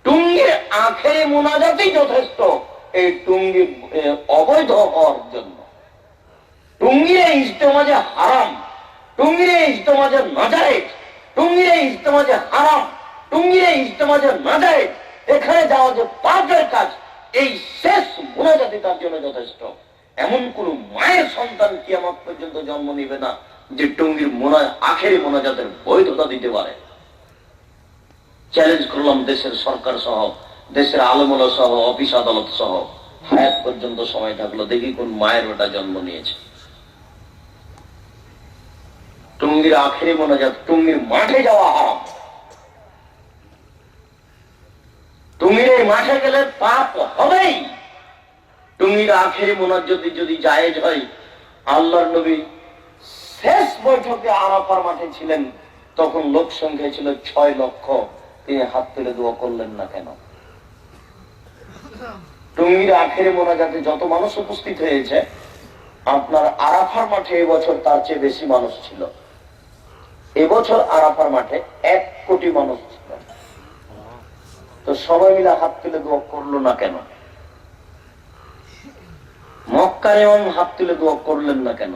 টুঙ্গির আখেরি মুনাজাতই যথেষ্ট এই টুঙ্গি অবৈধ হওয়ার জন্য। টুঙ্গির ইজতেমা যে হারাম, টুঙ্গির ইজতেমা যে নাজায়েজ, টুঙ্গির ইজতেমা যে হারাম, টুঙ্গির ইজতেমা যে নাজায়েজ, এখানে যাওয়া যে পাপের কাজ, এই শেষ মুনাজাতই তার জন্য যথেষ্ট। এমন কোন মায়ের সন্তান কিয়ামত পর্যন্ত জন্ম নিবে না যে টুঙ্গির আখেরি মোনাজাতের বৈধতা দিতে পারে। চ্যালেঞ্জ করলাম দেশের সরকার সহ, দেশের আলেমুলা সহ, অফিস আদালত সহ, হায়াত পর্যন্ত সময় থাকলো, দেখি কোন মায়ের ওটা জন্ম নিয়েছে। টুঙ্গির আখেরি মোনাজাত, টুঙ্গির মাঠে যাওয়া হারাম। টুঙ্গির এই মাঠে গেলে পাপ হবেই। টুঙ্গির আখেরি মোনাজাত যদি জায়েজ হয়, আল্লাহর নবী শেষ বৈঠকে আরাফার মাঠে ছিলেন, তখন লোক সংখ্যা ছিল 6 লক্ষ, তিনি হাত তুলে দোয়া করলেন না কেন? টুঙ্গির আখেরি মোনাজাতে যত মানুষ উপস্থিত হয়েছে, আপনার আরাফার মাঠে এবছর তার চেয়ে বেশি মানুষ ছিল। এবছর আরাফার মাঠে 1 কোটি মানুষ ছিল। তো সবাই মিলে হাত তুলে দোয়া করলো না কেন? মক্কার ইমাম হাত তুলে দোয়া করলেন না কেন?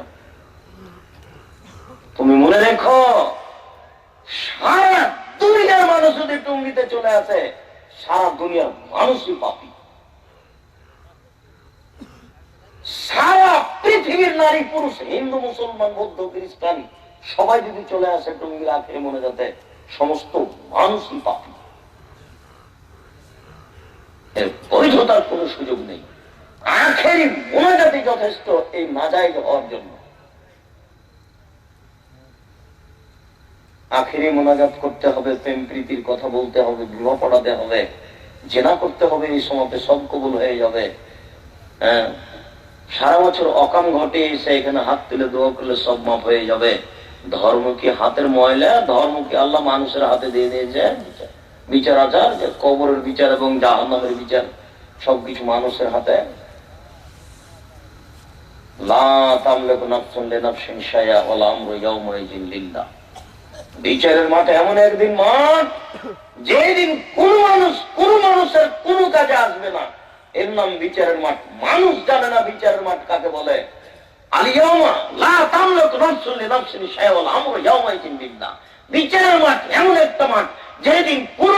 তুমি মনে রেখো, সারা দুনিয়ার মানুষ যদি টুঙ্গিতে চলে আসে, সারা দুনিয়ার মানুষই পাপী। সারা পৃথিবীর নারী পুরুষ, হিন্দু মুসলমান বৌদ্ধ খ্রিস্টান, সবাই যদি চলে আসে টুঙ্গির আখেরি মোনাজাতে, সমস্ত মানুষই পাপী। এর বৈধতার কোন সুযোগ নেই। আখেরি মোনাজাতই যথেষ্ট এই নাজায়েজ হওয়ার জন্য। আখেরি মোনাজাত করতে হবে, প্রেম প্রীতির কথা বলতে হবে, বিবাহ পড়াতে হবে, জেনা করতে হবে, এই সময়তে সব কবুল হয়ে যাবে। হ্যাঁ, সারা বছর অকাম ঘটে এসে এখানে হাত তুলে দোয়া করলে সব মাপ হয়ে যাবে। ধর্ম কি হাতের ময়লা? ধর্ম কি আল্লাহ মানুষের হাতে দিয়ে দিয়েছে? বিচার আচার, কবরের বিচার এবং জাহান্নামের বিচার সবকিছু মানুষের হাতে। লা তামলিকু নাফসুন লিনাফসিন শাইআ ওয়াল আমরু ইয়াওমাইযিন লিল্লাহ। বিচারের মাঠে এমন একদিন মাঠ, যেদিন কোন মানুষের কোন কাজে আসবে না, এর নাম বিচারের মাঠ। মানুষ জানে না বিচারের মাঠ কাকে বলে। আল ইয়াওমা লা তামলিকু নাফসুন লিনাফসিন শাইআ ওয়াল আমরু ইয়াওমাইযিন লিল্লাহ। বিচারের মাঠ এমন একটা মাঠ, যেদিন কোন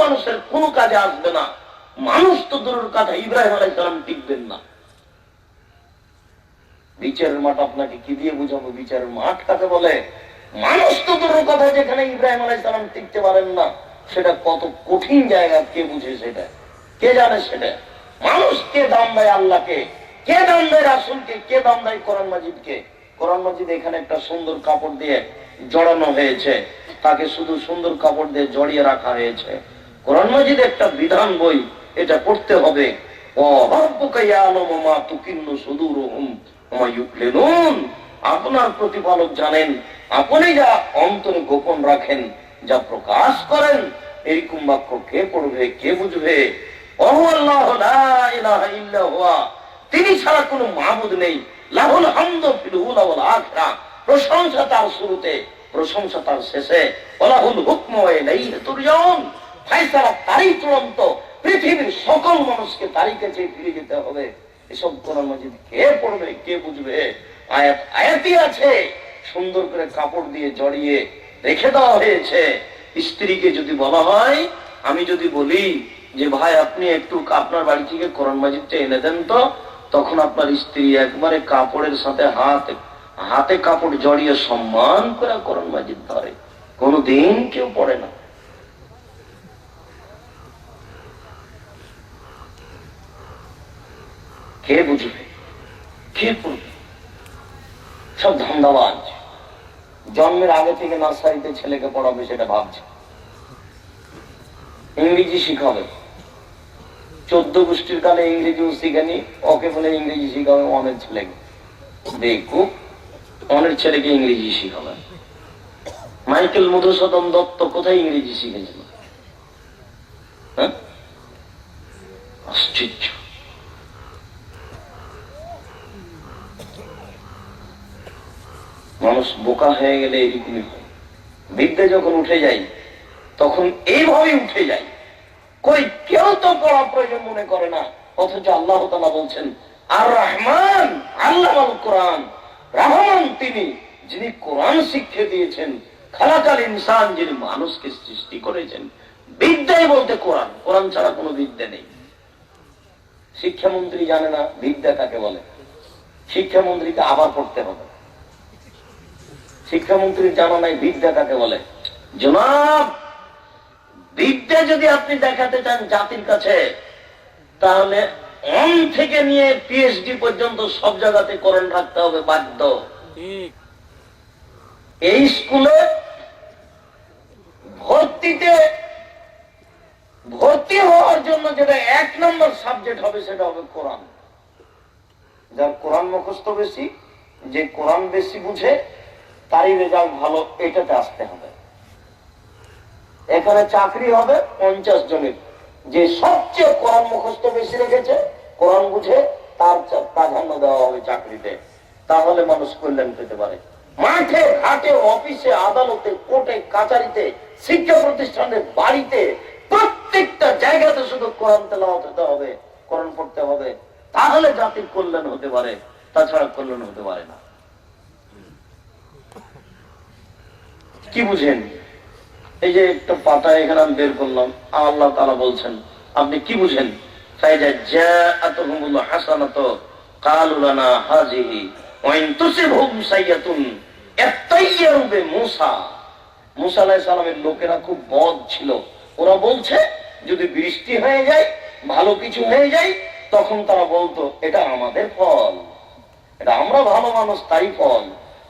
মানুষের কোন কাজে আসবে না। মানুষ তো দূরের কথা, ইব্রাহিম আলাইহিস সালাম টিকবেন না। বিচারের মাঠ আপনাকে কি দিয়ে বুঝাবো বিচারের মাঠ কাকে বলে? মানুষ তো দূরের কথা, যেখানে ইব্রাহিম আলাইহিস সালাম টিকতে পারেন না, সেটা কত কঠিন জায়গা, কে বুঝে সেটা? কে জানে সেটা? মানুষ কে দাম দেয় আল্লাহকে, কে দাম দেয় রাসূলকে, কে দাম দেয় কোরআন মাজিদকে? কোরআন মাজিদ এখানে একটা সুন্দর কাপড় দিয়ে জড়ানো হয়েছে, তাকে শুধু সুন্দর কাপড় দিয়ে জড়িয়ে রাখা হয়েছে। কোরআন মাজিদ একটা বিধান বই, এটা পড়তে হবে। আপনার প্রতিপালক জানেন, আপনি যা অন্তরে গোপন রাখেন, যা প্রকাশ করেন। এরকম বাক্য কে পড়বে, কে বুঝবে? তিনি ছাড়া কোনো মাবুদ নেই। লাহুল হামদু ফিল উলা ওয়াল আখিরাহ, প্রশংসা তার শুরুতে, প্রশংসা তার শেষে। ওয়ালাহুল হুকমু ওয়া ইলাইহি তুরজাউন, ফয়সালা তারই চূড়ান্ত। পৃথিবীর সকল মানুষকে তারই কাছে ফিরে যেতে হবে। এসব কোরআন মাজিদ কে পড়বে, কে বুঝবে? আয়াত আয়াতই আছে, সুন্দর করে কাপড় দিয়ে জড়িয়ে রেখে দেওয়া হয়েছে। স্ত্রীকে যদি বলা হয়, আমি যদি বলি যে ভাই আপনি একটু আপনার বাড়ি থেকে কোরআন মাজিদটা এনে দেন তো, তখন আপনার স্ত্রী একবারে কাপড়ের সাথে হাতে কাপড় জড়িয়ে সম্মান করে কোরআন মাজিদ ধরে। কোনদিন কেউ পড়ে না। কে বুঝবে, কে পড়বে? সব ধান্দাবাজ। জন্মের আগে থেকে নার্সারিতে ছেলেকে পড়াবে সেটা ভাবছে, ইংরেজি শিখাবে। 14 গোষ্ঠীর কালে ইংরেজিও শিখেনি, ওকে বলে ইংরেজি শিখাবে অনেক ছেলেকে। দেখুক অনেক ছেলেকে ইংরেজি শিখাবে। মাইকেল মধুসূদন দত্ত কোথায় ইংরেজি শিখেছিল? হ্যাঁ, আশ্চর্য। মানুষ বোকা হয়ে গেলে এরকমই হয়। বিদ্যা যখন উঠে যায় তখন এইভাবে উঠে যায়। কই কেউ তো পড়া প্রয়োজন মনে করে না, অথচ আল্লাহ তাআলা বলছেন আর রহমান আল্লামাল কোরআন। রহমান তিনি, যিনি কোরআন শিক্ষা দিয়েছেন। খালাকাল ইনসান, যিনি মানুষকে সৃষ্টি করেছেন। বিদ্যাই বলতে কোরআন, কোরআন ছাড়া কোনো বিদ্যা নেই। শিক্ষামন্ত্রী জানে না বিদ্যা কাকে বলে, শিক্ষামন্ত্রীকে আবার পড়তে হবে। শিক্ষামন্ত্রীর জানা নাই বিদ্যা কাকে বলে। জনাব, বিদ্যা যদি আপনি দেখাতে চান জাতির কাছে, তাহলে অন থেকে নিয়ে পিএইচডি পর্যন্ত সব জায়গাতে কোরআন রাখতে হবে, বাধ্য। এই স্কুলে ভর্তি হওয়ার জন্য যেটা 1 নম্বর সাবজেক্ট হবে সেটা হবে কোরআন। যার কোরআন মুখস্থ বেশি, যে কোরআন বেশি বুঝে, তারই রেজাল্ট ভালো, এটাতে আসতে হবে। এখানে চাকরি হবে 50 জনের, যে সবচেয়ে কোরআন মুখস্থ বেশি রেখেছে, কোরআন বুঝে, তার প্রাধান্য দেওয়া হবে চাকরিতে। তাহলে মানুষ কল্যাণ পেতে পারে। মাঠে ঘাটে, অফিসে, আদালতে, কোর্টে, কাচারিতে, শিক্ষা প্রতিষ্ঠানে, বাড়িতে, প্রত্যেকটা জায়গাতে শুধু কোরআন তেলাওয়াত হতে হবে, কোরআন পড়তে হবে। তাহলে জাতির কল্যাণ হতে পারে, তাছাড়া কল্যাণ হতে পারে না। কি বুঝেন? এই যে একটা পাতা এখানে আমি বের করলাম, আল্লাহ তাআলা বলছেন, আপনি কি বুঝেন? ফাইজা জাআতুহুমুল হাসানাতু ক্বালু লানা হাযিহি ওয়া ইন তুসিবহুম সাইয়্যাতুন ইয়াতাইয়ারু বিমূসা। মূসা আলাইহিস সালামের লোকেরা খুব বদ ছিল। ওরা বলছে যদি বৃষ্টি হয়ে যায়, ভালো কিছু হয়ে যায়, তখন তারা বলতো এটা আমাদের ফল, এটা আমরা ভালো মানুষ তাই ফল।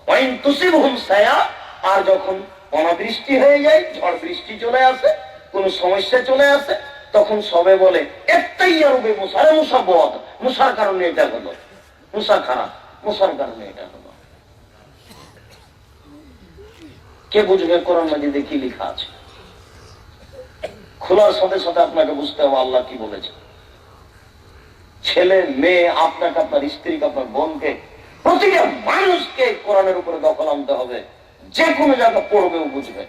ওয়া ইন তুসিবহুম সাইয়্যা, আর যখন অনাবৃষ্টি হয়ে যায়, ঝড় বৃষ্টি চলে আসে, কোন সমস্যা চলে আসে, তখন সবে বলে এত্তাইয়ারুবে মুসা, আরে মুসা বদ, মুসার কারণে এটা হলো, মুসা খারাপ, মুসার কারণে এটা হলো। কে বুঝবে কোরআন মাজিদে কি লেখা আছে? খোলার সাথে সাথে আপনাকে বুঝতে হবে আল্লাহ কি বলেছে। ছেলে মেয়ে, আপনাকে, আপনার স্ত্রীকে, আপনার বোনকে, প্রতিটা মানুষকে কোরআনের উপরে দখল আনতে হবে। যে কোনো জায়গা পড়বে ও বুঝবে,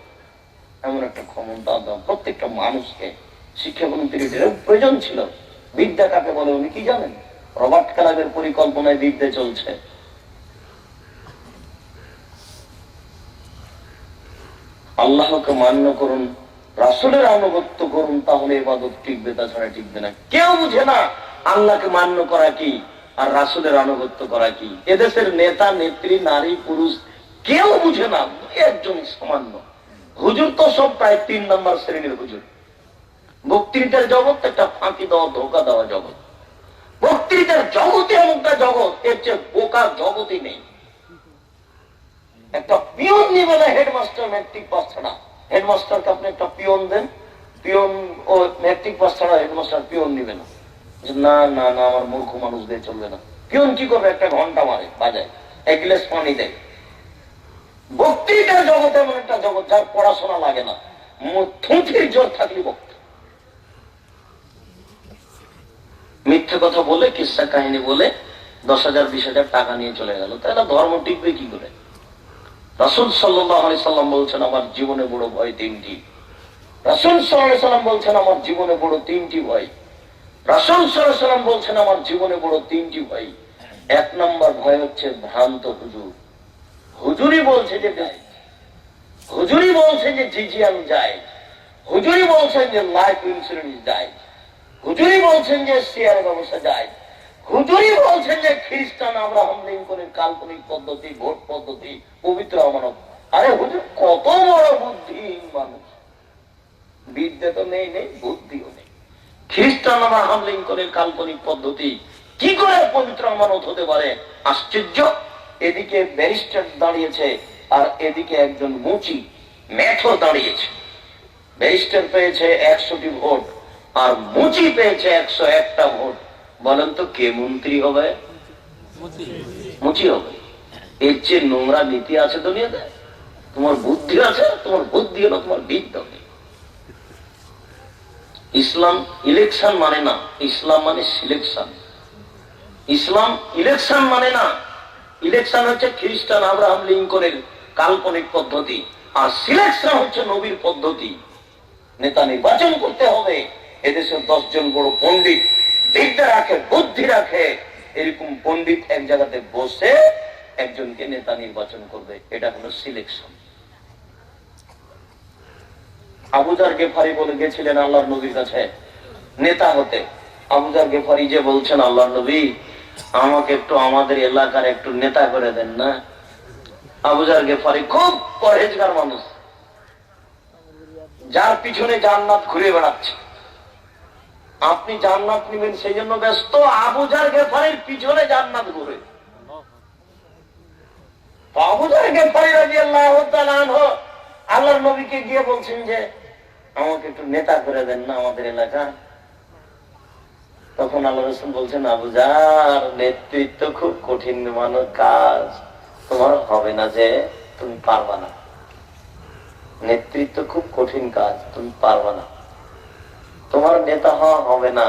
এমন একটা ক্ষমতা দাও প্রত্যেকটা মানুষকে। শিক্ষামন্ত্রীর প্রয়োজন ছিল। বিদ্যা কাকে বলে উনি কি জানেন? রবার্ট ক্লাবের পরিকল্পনায় বিদ্যা চলছে। আল্লাহকে মান্য করুন, রাসূলের আনুগত্য করুন, তাহলে ইবাদত টিকবে, তাছাড়া টিকবে না। কেউ বুঝে না আল্লাহকে মান্য করা কি আর রাসূলের আনুগত্য করা কি। এদেশের নেতা নেত্রী, নারী পুরুষ কেউ বুঝে না, একজন সামান্য হুজুর তো সব প্রায় 3 নম্বর শ্রেণীর হুজুর। বক্তৃতার জগৎ একটা ফাঁকি দেওয়া, ধোকা দেওয়া জগৎ। বক্তৃতার জগতে এমনটা জগৎ, এর চেয়ে বোকা জগতই নেই। একটা পিয়ন নিবে না হেডমাস্টার ম্যাট্রিক পাস ছাড়া। হেডমাস্টারকে আপনি একটা পিয়ন দেন, পিয়ন ও ম্যাট্রিক পাস ছাড়া হেডমাস্টার পিয়ন নিবে না। না না না, আমার মূর্খ মানুষ দিয়ে চলবে না। পিয়ন কি করবে? একটা ঘন্টা মারে, বাজায়, 1 গ্লাস পানি দেয়। বক্তৃতার জগতে এমন একটা জগৎ যার পড়াশোনা লাগে না, থুঁথির জোর থাকলে বক্তা। মিথ্যে কথা বলে, কিসসা কাহিনী বলে 10,000 20,000 টাকা নিয়ে চলে গেল, তাহলে ধর্ম টিকবে কি করে? রাসূল সাল্লাল্লাহু আলাইহি সাল্লাম বলছেন আমার জীবনে বড় ভয় 3টি। রাসূল সাল্লাল্লাহু আলাইহি সাল্লাম বলছেন আমার জীবনে বড় 3টি ভয়। রাসূল সাল্লাল্লাহু আলাইহি সাল্লাম বলছেন আমার জীবনে বড় 3টি ভয়। 1 নম্বর ভয় হচ্ছে ভ্রান্ত হুজুর। হুজুরি বলছে যে যায়, হুজুরি বলছে যে জিজিয়ান যায়, হুজুরি বলছেন যে লাইফ ইন্স্যুরেন্স যায়, হুজুরি বলছেন যে শেয়ার ব্যবসা যায়, হুজুরি বলছেন যে খ্রিস্টান আব্রাহাম লিঙ্কনের কাল্পনিক পদ্ধতি, ভোট পদ্ধতি, পবিত্র আমানত। আরে হুজুর কত বড় বুদ্ধিহীন মানুষ! বিদ্যে তো নেই, নেই বুদ্ধিও নেই। খ্রিস্টান আব্রাহাম লিঙ্কনের কাল্পনিক পদ্ধতি কি করে পবিত্র আমানত হতে পারে? আশ্চর্য! এদিকে ব্যারিস্টার দাঁড়িয়েছে, আর এদিকে একজন মুচি মেথর দাঁড়িয়েছে। ব্যারিস্টার পেয়েছে 100টি ভোট, আর মুচি পেয়েছে 101টা ভোট। বলেন তো কে মন্ত্রী হবে? মুচি হবে। এর চেয়ে নোংরা নীতি আছে দুনিয়াতে? তোমার বুদ্ধি আছে? তোমার বুদ্ধি হলো তোমার বিদ্যা নেই। ইসলাম ইলেকশন মানে না, ইসলাম মানে সিলেকশন। ইসলাম ইলেকশন মানে না, ইলেকশন হচ্ছে খ্রিস্টান আব্রাহাম লিঙ্কনের কাল্পনিক পদ্ধতি, আর সিলেকশন হচ্ছে নবীর পদ্ধতি। নেতা নির্বাচন করতে হবে, এদেশের 10 জন বড় পণ্ডিত, বিদ্যা রাখে, বুদ্ধি রাখে, এরকম পণ্ডিত এক জায়গাতে বসে একজনকে নেতা নির্বাচন করবে, এটা হলো সিলেকশন। আবু যার গেফারি বলে গেছিলেন আল্লাহর নবীর কাছে নেতা হতে। আবু যার গেফারি যে বলছেন আল্লাহর নবী আমাকে একটু আমাদের এলাকার একটু নেতা করে দেন না। আবু যার গেফারি খুব পরহেজগার মানুষ, যার পিছনে জান্নাত ঘুরে বেড়াচ্ছে। আপনি জান্নাত নেবেন সেই জন্য ব্যস্ত, আবু যার গেফারির পিছনে জান্নাত ঘুরে। আবু যার গেফারি রাদিয়াল্লাহু তাআলা আনহু আল্লাহর নবীকে গিয়ে বলছেন যে আমাকে একটু নেতা করে দেন না আমাদের এলাকা। তখন আল্লাহ রাসূল বলছেন আবু যার নেতৃত্ব খুব কঠিন মানব কাজ, তোমার হবে না, যে তুমি পারবা না। নেতৃত্ব খুব কঠিন কাজ, তুমি পারবা না, তোমার নেতা হওয়া হবে না।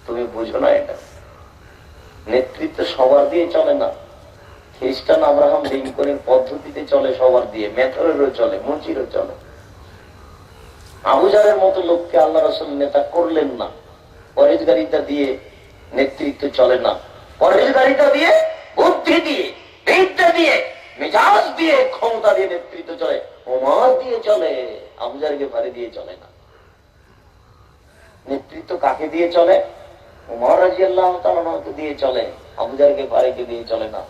তুমি বুঝো না এটা। নেতৃত্ব সবার দিয়ে চলে না। খ্রিস্টান আব্রাহাম লিঙ্কনের পদ্ধতিতে চলে, সবার দিয়ে, মেথরেরও চলে, মুচিরও চলে। আবু যারের মতো লোককে আল্লাহ রাসূল নেতা করলেন না। পরেজগারিতা দিয়ে নেতৃত্ব চলে না, পরেজগারিতা দিয়ে, বুদ্ধি দিয়ে, বিদ্যা দিয়ে, মেজাজ দিয়ে, ক্ষমতা দিয়ে নেতৃত্ব চলে। ওমর দিয়ে চলে, আবু যার গেফারি দিয়ে চলে না। নেতৃত্ব কাকে দিয়ে চলে? ওমর রাদিয়াল্লাহু তাআলা দিয়ে চলে, আবু যার গেফারিকে দিয়ে চলে না।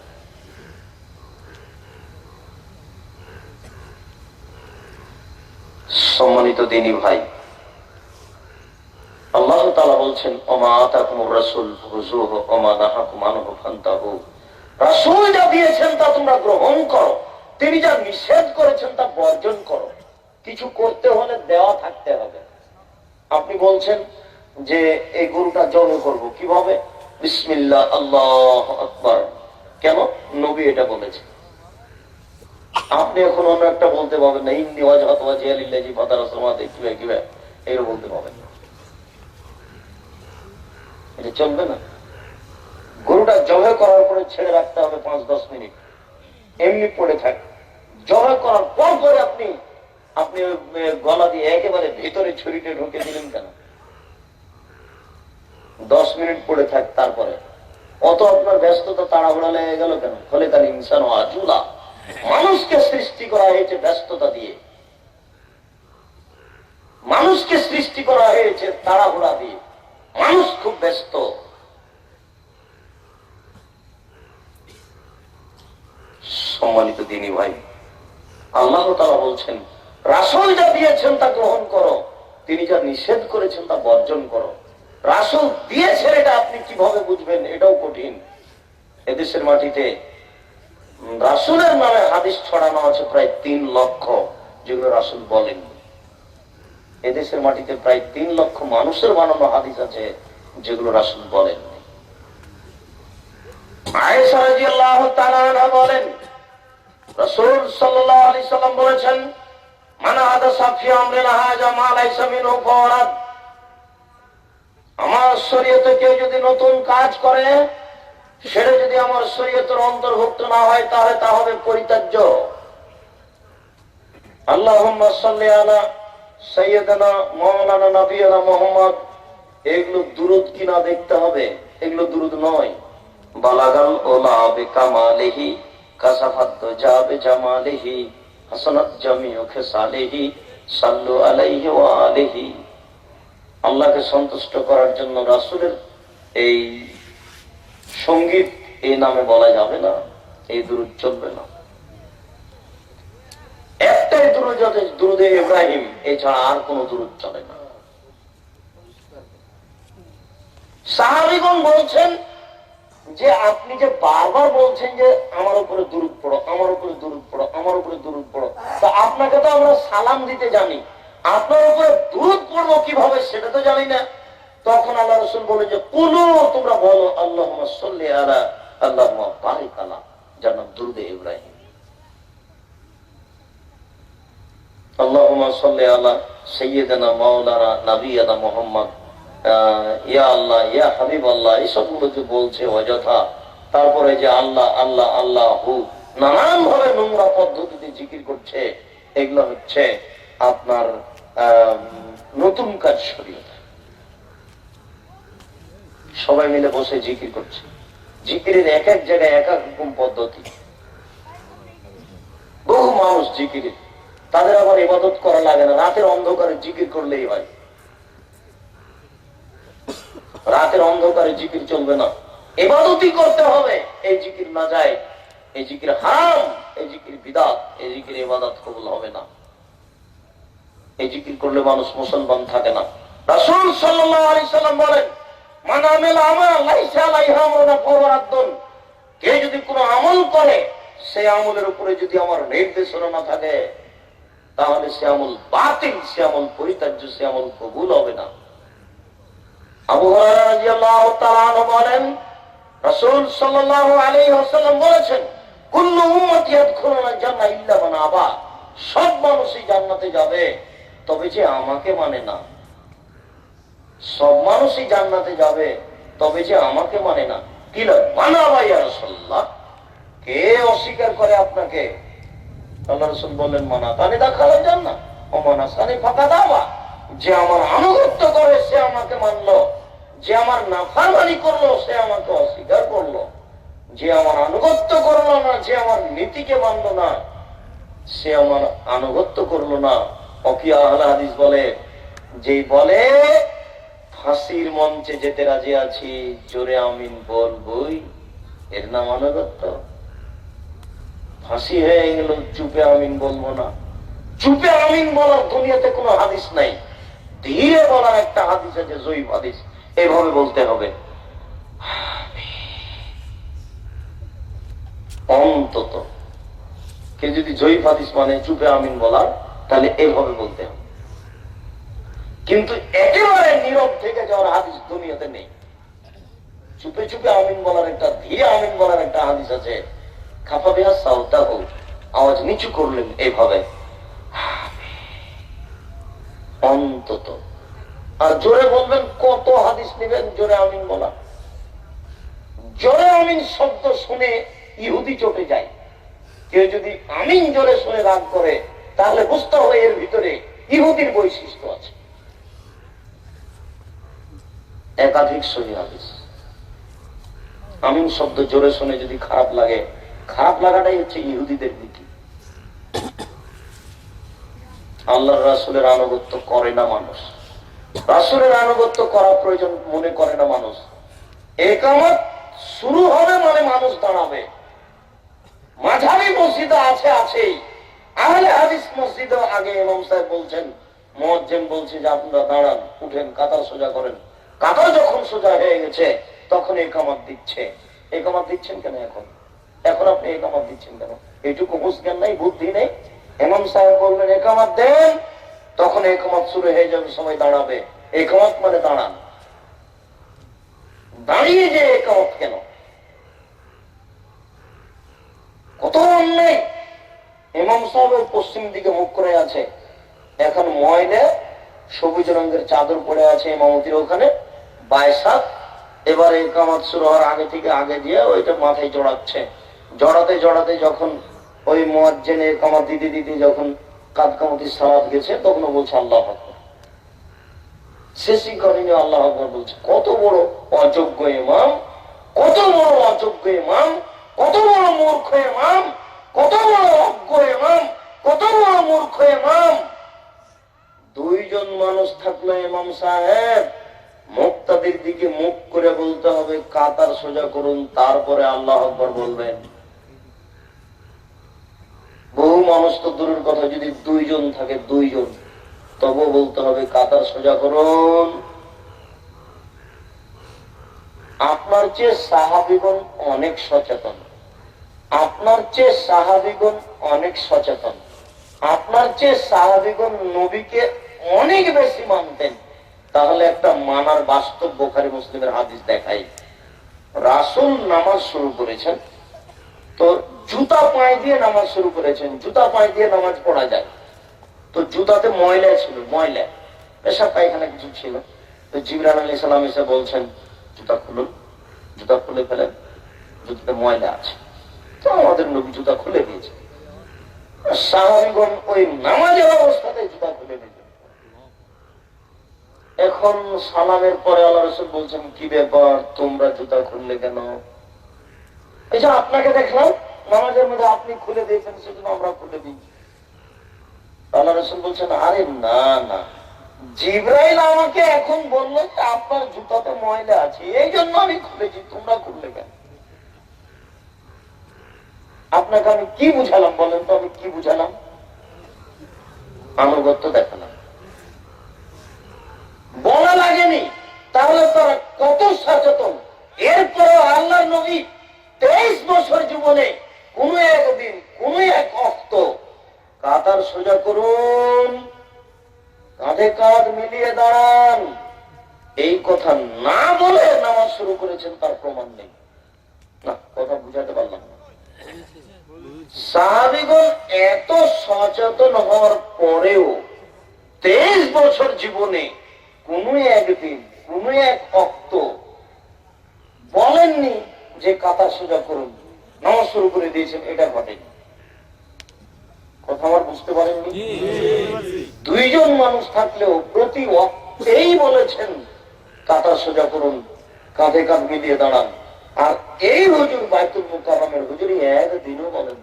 সম্মানিত দ্বীনী ভাই, আল্লাহ তাআলা বলছেন ওমা আতাকুমুর রাসূল ফাখুযুহু ওমা নাহাকুম আনহু ফান্তাহু। রাসূল যা দিয়েছেন তা তোমরা গ্রহণ করো, তিনি যা নিষেধ করেছেন তা বর্জন করো। কিছু করতে হলে দেওয়া থাকতে হবে। আপনি বলছেন যে এই গরুটা জবাই করব, কিভাবে? বিসমিল্লাহ আল্লাহু আকবার। কেন? নবী এটা বলেছেন। আপনি এখন অন্য একটা বলতে পারবেন না, ইন্নি ওয়াজহাত ওয়াজহিয়া লিল্লাযী ফাতারাস সামাওয়াতি কিভাবে এগুলো বলতে পারবেন না। এটা চলবে না। গরুটা জবাই করার পরে ছেড়ে রাখতে হবে 5-10 মিনিট, এমনি পড়ে থাক। জবাই করার পর পরে আপনি আপনি গলা দিয়ে একেবারে ভিতরে ছুরিটা ঢুকে দিলেন কেন? 10 মিনিট পড়ে থাক, তারপরে অত আপনার ব্যস্ততা তাড়াহুড়া লেগে গেল কেন? ফলে তার ইনসান আজুলা। মানুষকে সৃষ্টি করা হয়েছে ব্যস্ততা দিয়ে, মানুষকে সৃষ্টি করা হয়েছে তাড়াহুড়া দিয়ে। মানুষ খুব ব্যস্ত। সম্মানিত দ্বীনী ভাই, আল্লাহ তাআলা বলছেন রাসূল যা দিয়েছেন তা গ্রহণ করো, তিনি যা নিষেধ করেছেন তা বর্জন করো। রাসূল দিয়েছেন এটা আপনি কিভাবে বুঝবেন, এটাও কঠিন। এদেশের মাটিতে রাসূলের নামে হাদিস ছড়ানো আছে প্রায় 3 লক্ষ, যেগুলো রাসূল বলেন। এদেশের মাটিতে প্রায় 3 লক্ষ মানুষের বানানো হাদিস আছে যেগুলো রাসূল বলেন। আয়েশা রাদিয়াল্লাহু তাআলা আনহা বলেন রাসূল সাল্লাল্লাহু আলাইহি সাল্লাম বলেছেন মান হাদাসা ফি আমরিনা হাযা মা লাইসা মিনহু ফাওয়ারাদ। আমার শরীয়তে কেউ যদি নতুন কাজ করে সেটা যদি আমার শরীয়তের অন্তর্ভুক্ত না হয় তাহলে তা হবে পরিত্যাজ্য। আল্লাহুম্মা সাল্লি আলা সাইয়্যিদানা মাওলানা নবিয়ানা মুহাম্মদ, এগুলো দুরূদ কিনা দেখতে হবে, এগুলো দুরূদ নয়। বালাগাল ওলা বিকামালিহি কাসাফাত দুজা বিজামালিহি হাসানাত জামিউ খিসালিহি সাল্লু আলাইহি ওয়া আলিহি। আল্লাহকে সন্তুষ্ট করার জন্য রাসূলের এই সঙ্গীত এই নামে বলা যাবে না, এই দুরূদ চলবে না। একটাই দুরূদ আছে, দুরূদে ইব্রাহিম, এছাড়া আর কোন দুরূদ চলে না। সাহাবীগণ বলছেন যে আপনি যে বারবার বলছেন যে আমার উপরে দুরূদ পড়ো, আমার উপরে দুরূদ পড়ো, আমার উপরে দুরূদ পড়ো, তা আপনাকে তো আমরা সালাম দিতে জানি, আপনার উপরে দুরূদ পড়বো কিভাবে সেটা তো জানি না। তখন আল্লাহ রাসূল বলে যে কুলু, তোমরা বলো আল্লাহুম্মা সাল্লি আলা আল্লাহুম্মা বারিক আলা, যার নাম দুরূদে ইব্রাহিম। আল্লাহুম্মা সাল্লি আলা সাইয়্যিদানা মাওলানা নবিয়ানা মুহাম্মদ, ইয়া আল্লাহ ইয়া হাবিব আল্লাহ, এসবগুলো যে বলছে অযথা। তারপরে যে আল্লাহ আল্লাহ আল্লাহু নানান ভাবে নোংরা পদ্ধতিতে জিকির করছে, এগুলো হচ্ছে আপনার নতুন কাজ। শরীয়ত সবাই মিলে বসে জিকির করছে, জিকিরের এক এক জায়গায় এক এক রকম পদ্ধতি। বহু মানুষ জিকিরে, তাদের আবার ইবাদত করা লাগে না, রাতের অন্ধকারে জিকির করলেই হয়। রাতের অন্ধকারে জিকির চলবে না, ইবাদতই করতে হবে। এই জিকির না যায়, এই জিকির হারাম, এই জিকির বিদআত, এই জিকির ইবাদত কবুল হবে না। এই জিকির করলে মানুষ মুসলমান থাকে না। রাসূল সাল্লাল্লাহু আলাইহি সাল্লাম বলেন মান আমিলা আমালান লাইসা আলাইহি আমরুনা ফাহুয়া রাদ্দুন, কেউ যদি কোনো আমল করে সেই আমলের উপরে যদি আমার নির্দেশনা না থাকে তাহলে সে আমল বাতিল, সে আমল পরিত্যাজ্য, সে আমল কবুল হবে না। আবু হুরায়রা রাদিয়াল্লাহু তাআলা আনহু বলেন রাসূল সাল্লাল্লাহু আলাইহি ওয়াসাল্লাম বলেছেন কুল্লু উম্মতি ইয়াদখুলুনাল জান্নাহ ইল্লা মান আবা, সব মানুষই জান্নাতে যাবে তবে যে আমাকে মানে না। সব মানুষই জান্নাতে যাবে তবে যে আমাকে মানে না। কিলা মানাবা ইয়া রাসূলুল্লাহ, কে অস্বীকার করে আপনাকে? আল্লাহ রাসূল বললেন মানা তানি দাখালাল জান্নাহ ওয়া মানাসানি ফাকাদ আবা, যে আমার আনুগত্য করে সে আমাকে মানলো, যে আমার নাফরমানি করলো সে আমাকে অস্বীকার করলো, যে আমার আনুগত্য করলো না, যে আমার নীতিকে মানলো না, সে আমার আনুগত্য করলো না। ওকিয়া আহলে হাদিস বলে, যেই বলে ফাঁসির মঞ্চে যেতে রাজি আছি, জোরে আমিন বলবই, এর নাম আনুগত্য? ফাঁসি হয়ে গেল চুপে আমিন বলবো না। চুপে আমিন বলার দুনিয়াতে কোনো হাদিস নাই, ধীরে বলার একটা হাদিস আছে, জয়ীফ হাদিস, এভাবে বলতে হবে অন্তত। কেউ যদি জয়ীফ হাদিস মানে চুপে আমিন বলার, তাহলে এভাবে বলতে হবে। কিন্তু একেবারে নীরব থেকে যাওয়ার হাদিস দুনিয়াতে নেই। চুপে চুপে আমিন বলার একটা, ধীরে আমিন বলার একটা হাদিস আছে, খাফা বিহা সাউতাহু, আওয়াজ নিচু করলেন এইভাবে অন্তত। আর জোরে বলবেন, কত হাদিস নেবেন জোরে আমিন বলা? জোরে আমিন শব্দ শুনে ইহুদি চটে যায়। কেউ যদি আমিন জোরে শুনে রাগ করে তাহলে বুঝতে হবে এর ভিতরে ইহুদির বৈশিষ্ট্য আছে। একাধিক সহিহ হাদিস। আমিন শব্দ জোরে শুনে যদি খারাপ লাগে, খারাপ লাগাটাই হচ্ছে ইহুদিদের নীতি। আল্লাহর রাসূলের আনুগত্য করে না মানুষ, রাসূলের আনুগত্য করা প্রয়োজন মনে করে না মানুষ। ইকামত শুরু হবে মানে মানুষ দাঁড়াবে। মাঝারি মসজিদে আছে আছেই, আহলে হাদিস মসজিদে আগে ইমাম সাহেব বলছেন, মুয়াজ্জিন বলছে যে আপনারা দাঁড়ান, উঠেন, কাতার সোজা করেন। কাতার যখন সোজা হয়ে গেছে তখন ইকামত দিচ্ছে। ইকামত দিচ্ছেন কেন এখন? এখন আপনি ইকামত দিচ্ছেন কেন? এইটুকু হুঁশ জ্ঞান নাই, বুদ্ধি নেই? ইমাম সাহেব বলবেন ইকামত দেন, তখন ইকামত শুরু হয়ে যাবে, সবাই দাঁড়াবে। ইকামত মানে দাঁড়ান। দাঁড়িয়ে যে ইকামত কেন? কত অন্যায়! ইমাম সাহেব পশ্চিম দিকে মুখ করে আছে, এখন ময়লে সবুজ রঙের চাদর পড়ে আছে ইমামতির ওখানে, বাইশাখ। এবারে ইকামত শুরু হওয়ার আগে থেকে আগে দিয়ে ওইটা মাথায় জড়াচ্ছে। জড়াতে জড়াতে যখন ওই মুয়াজ্জিন ইকামত দিতে দিতে যখন কাদকামতি সালাত গেছে, তখন বলছে আল্লাহু আকবার। শেষই করেনি, আল্লাহু আকবার বলছে। কত বড় অযোগ্য ইমাম, কত বড় অযোগ্য ইমাম, কত বড় মূর্খ ইমাম, কত বড় অজ্ঞ ইমাম, কত বড় মূর্খ ইমাম! দুইজন মানুষ থাকলো ইমাম সাহেব, মুক্তাদির দিকে মুখ করে বলতে হবে কাতার সোজা করুন, তারপরে আল্লাহু আকবার বলবেন। বহু মানুষ তো দূরের কথা, যদি দুইজন থাকে, দুইজন, তবু বলতে হবে কাতার সোজা করুন। আপনার চেয়ে সাহাবীগণ অনেক সচেতন, আপনার চেয়ে সাহাবীগণ অনেক সচেতন, আপনার চেয়ে সাহাবীগণ নবীকে অনেক বেশি মানতেন। তাহলে একটা মানার বাস্তব বুখারী মুসলিমের হাদিস দেখাই। রাসূল নামাজ শুরু করেছেন তো জুতা পায়ে দিয়ে নামাজ শুরু করেছেন। জুতা পায়ে দিয়ে নামাজ পড়া যায়, তো জুতাতে ময়লা ছিল, ময়লা, পেশাব পায়খানা কিছু ছিল। তো জিবরাইল আলাইহিস সালাম এসে বলছেন জুতা খুলুন, জুতা খুলে ফেলেন, জুতাতে ময়লা আছে। তো আমাদের নবী জুতা খুলে দিয়েছে। সাহাবীগণ ওই নামাজের অবস্থাতে জুতা খুলে দিয়েছে। এখন সালামের পরে আল্লাহ রাসূল বলছেন কি ব্যাপার, তোমরা জুতা খুললে কেন? এই যে আপনাকে দেখলাম নামাজের মধ্যে আপনি খুলে দিয়েছেন, সেজন্য আমরা খুলে দিয়েছি। আল্লাহ রাসূল বলছেন আরে না না, জিবরাইল আমাকে এখন বললো যে আপনার জুতাতে ময়লা আছে, এই জন্য আমি খুলেছি, তোমরা খুললে কেন? আপনাকে আমি কি বুঝালাম বলেন তো? আমি কি বুঝালাম? আনুগত্য দেখালাম, বলা লাগেনি। তাহলে তারা কত সচেতন! এরপরও আল্লাহ নবী 23 বছর জীবনে কোন একদিন কোন এক অক্ত কাতার সোজা করুন, কাঁধে কাঁধ মিলিয়ে দাঁড়ান, এই কথা না বলে নামাজ শুরু করেছেন, তার প্রমাণ নেই। না, কথা বুঝাতে পারলাম না। সাহাবীগণ এত সচেতন হওয়ার পরেও 23 বছর জীবনে কোন একদিন কোন এক অক্ত বলেননি যে কাতার সোজা করুন, নামাজ শুরু করে দিয়েছেন, এটা ঘটেনি। কথা আমার বুঝতে পারেননি? দুইজন মানুষ থাকলেও প্রতি অক্তেই বলেছেন কাতার সোজা করুন, কাঁধে কাঁধ মিলিয়ে দাঁড়ান। আর এই হুজুর বাইতুল মুকাররমের হুজুরই একদিনও বলেন।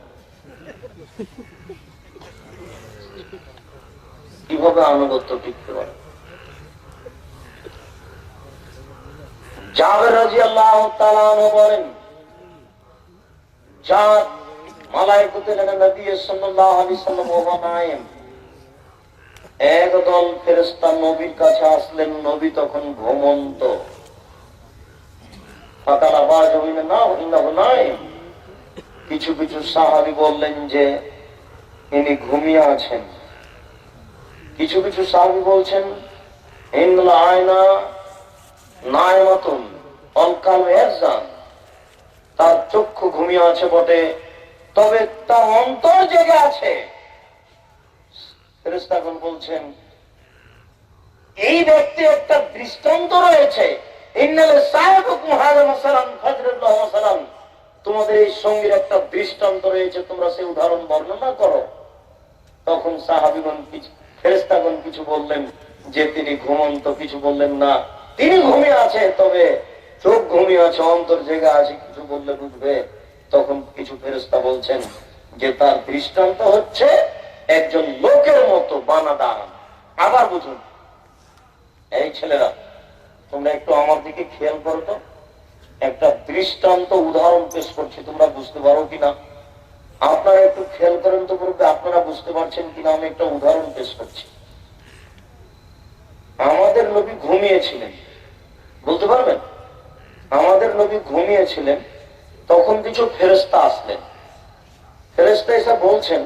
কিভাবে আনুগত্য টিকতে পারে? জাবের রাদিয়াল্লাহু তাআলা বলেন, জাত মালায়েকাতুল নবী সাল্লাল্লাহু আলাইহি ওয়াসাল্লাম ওয়া নায়েম, একদল ফেরেশতা নবীর কাছে আসলেন, নবী তখন ঘুমন্ত। ফাকালা বাজুমিনা না ইন্নাহু নায়েম, কিছু কিছু সাহাবী বললেন যে ইনি ঘুমিয়ে আছেন। কিছু কিছু সাহাবী বলছেন ইন্নাল আয়না নায়মাতুন আল কালবু ইয়াহজান, তার চক্ষু ঘুমিয়ে আছে বটে, তবে তার অন্তর জেগে আছে। ফেরেশতাগণ বলছেন এই ব্যক্তি একটা দৃষ্টান্ত রয়েছে, ইন্নাল সাহিবুকুম হাযা মাসালান ফাজরুল্লাহ মাসালান, তোমাদের এই সঙ্গীর একটা দৃষ্টান্ত রয়েছে, তোমরা সেই উদাহরণ বর্ণনা করো। তখন সাহাবীগণ ফেরেশতাগণ কিছু বললেন যে তিনি ঘুমন্ত, কিছু বললেন না তিনি ঘুমিয়ে আছে, তবে চোখ ঘুমিয়ে আছে, অন্তর জেগে আছে, কিছু বললে বুঝবে। তখন কিছু ফেরেশতা বলছেন যে তার দৃষ্টান্ত হচ্ছে একজন লোকের মতো বানা দাঁড়ান। আবার বুঝুন, এই ছেলেরা তোমরা একটু আমার দিকে খেয়াল করো তো, একটা দৃষ্টান্ত উদাহরণ পেশ করছি, তোমরা বুঝতে পারো কিনা? আপনারা একটু খেয়াল করেন তো বলতে, আপনারা বুঝতে পারছেন কিনা আমি একটা উদাহরণ পেশ করছি। আমাদের নবী ঘুমিয়েছিলেন, বলতে পারবেন? আমাদের নবী ঘুমিয়েছিলেন, তখন কিছু ফেরেশতা আসলেন। ফেরেশতা এসে বলছেন,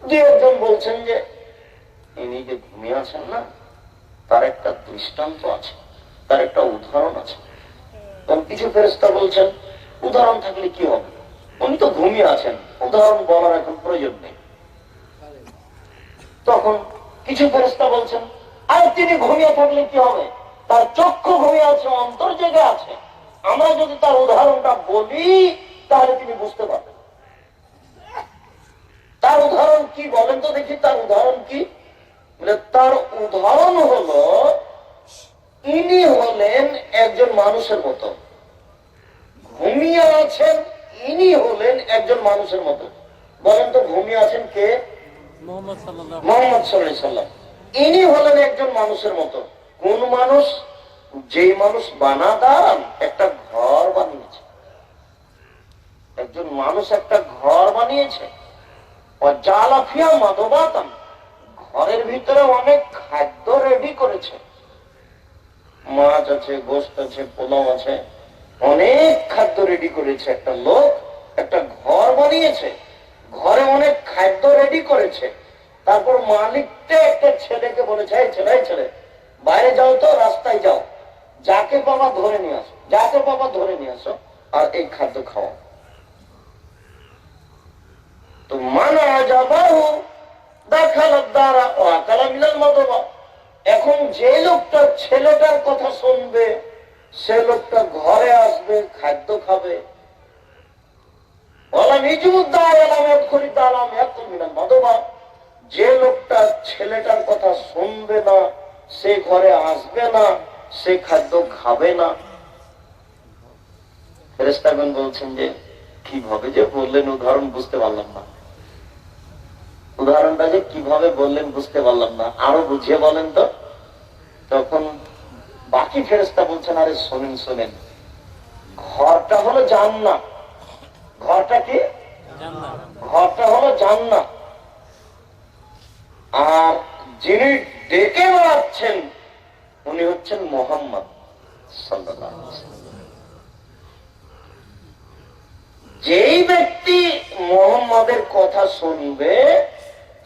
দুই একজন বলছেন যে ইনি যে ঘুমিয়ে আছেন না, তার একটা দৃষ্টান্ত আছে, তার একটা উদাহরণ আছে। তখন কিছু ফেরেশতা বলছেন, উদাহরণ থাকলে কি হবে, উনি তো ঘুমিয়ে আছেন, উদাহরণ বলার এখন প্রয়োজন নেই। তখন কিছু ফেরেশতা বলছেন, আর তিনি ঘুমিয়ে থাকলে কি হবে, তার চক্ষু ঘুমিয়ে আছে, অন্তর জেগে আছে, আমরা যদি তার উদাহরণটা বলি তাহলে তিনি বুঝতে পারবেন। তার উদাহরণ কি বলেন তো দেখি, তার উদাহরণ কি? তার উদাহরণ হলো, ইনি হলেন একজন মানুষের মতো, ঘুমিয়ে আছেন, ইনি হলেন একজন মানুষের মতো। বলেন তো ঘুমিয়ে আছেন কে? মুহাম্মদ সাল্লাল্লাহু আলাইহি সাল্লাম। ইনি হলেন একজন মানুষের মতো। কোন মানুষ? যেই মানুষ বানাদার একটা ঘর বানিয়েছে। একজন মানুষ একটা ঘর বানিয়েছে, ঘরের ভিতরে অনেক খাদ্য রেডি করেছে, মাছ আছে, গোশত আছে, পোলাও আছে, অনেক খাদ্য রেডি করেছে। একটা লোক একটা ঘর বানিয়েছে, ঘরে অনেক খাদ্য রেডি করেছে। তারপর মালিকটা একটা ছেলেকে বলেছে, ছেলে বাইরে যাও তো, রাস্তায় যাও, যাকে বাবা ধরে নিয়ে আসো, যাকে বাবা ধরে নিয়ে আসো, আর এই খাদ্য খাওয়া। তো মানা যাবাহু দাখালাত দারা ওয়া আকালা মিনাল মাদবা। এখন যে লোকটা ছেলেটার কথা শুনবে, সে লোকটা ঘরে আসবে, খাদ্য খাবে। যে লোকটা ছেলেটার কথা শুনবে না, সে ঘরে আসবে না, সে খাদ্য খাবে না। ফেরেশতাগণ বলছেন যে কিভাবে যে বললেন উদাহরণ বুঝতে পারলাম না, উদাহরণটা যে কিভাবে বললেন বুঝতে পারলাম না, আরো বুঝিয়ে বলেন তো। তখন বাকি ফেরেশতা বলছেন, আরে শোনেন, ঘরটা হলো জান্নাত। ঘরটা কি? ঘরটা হলো জান্নাত। আর যিনি ডেকে বেড়াচ্ছেন উনি হচ্ছেন মুহাম্মদ সাল্লাল্লাহু আলাইহি ওয়াসাল্লাম। যেই ব্যক্তি মুহাম্মাদের কথা শুনবে,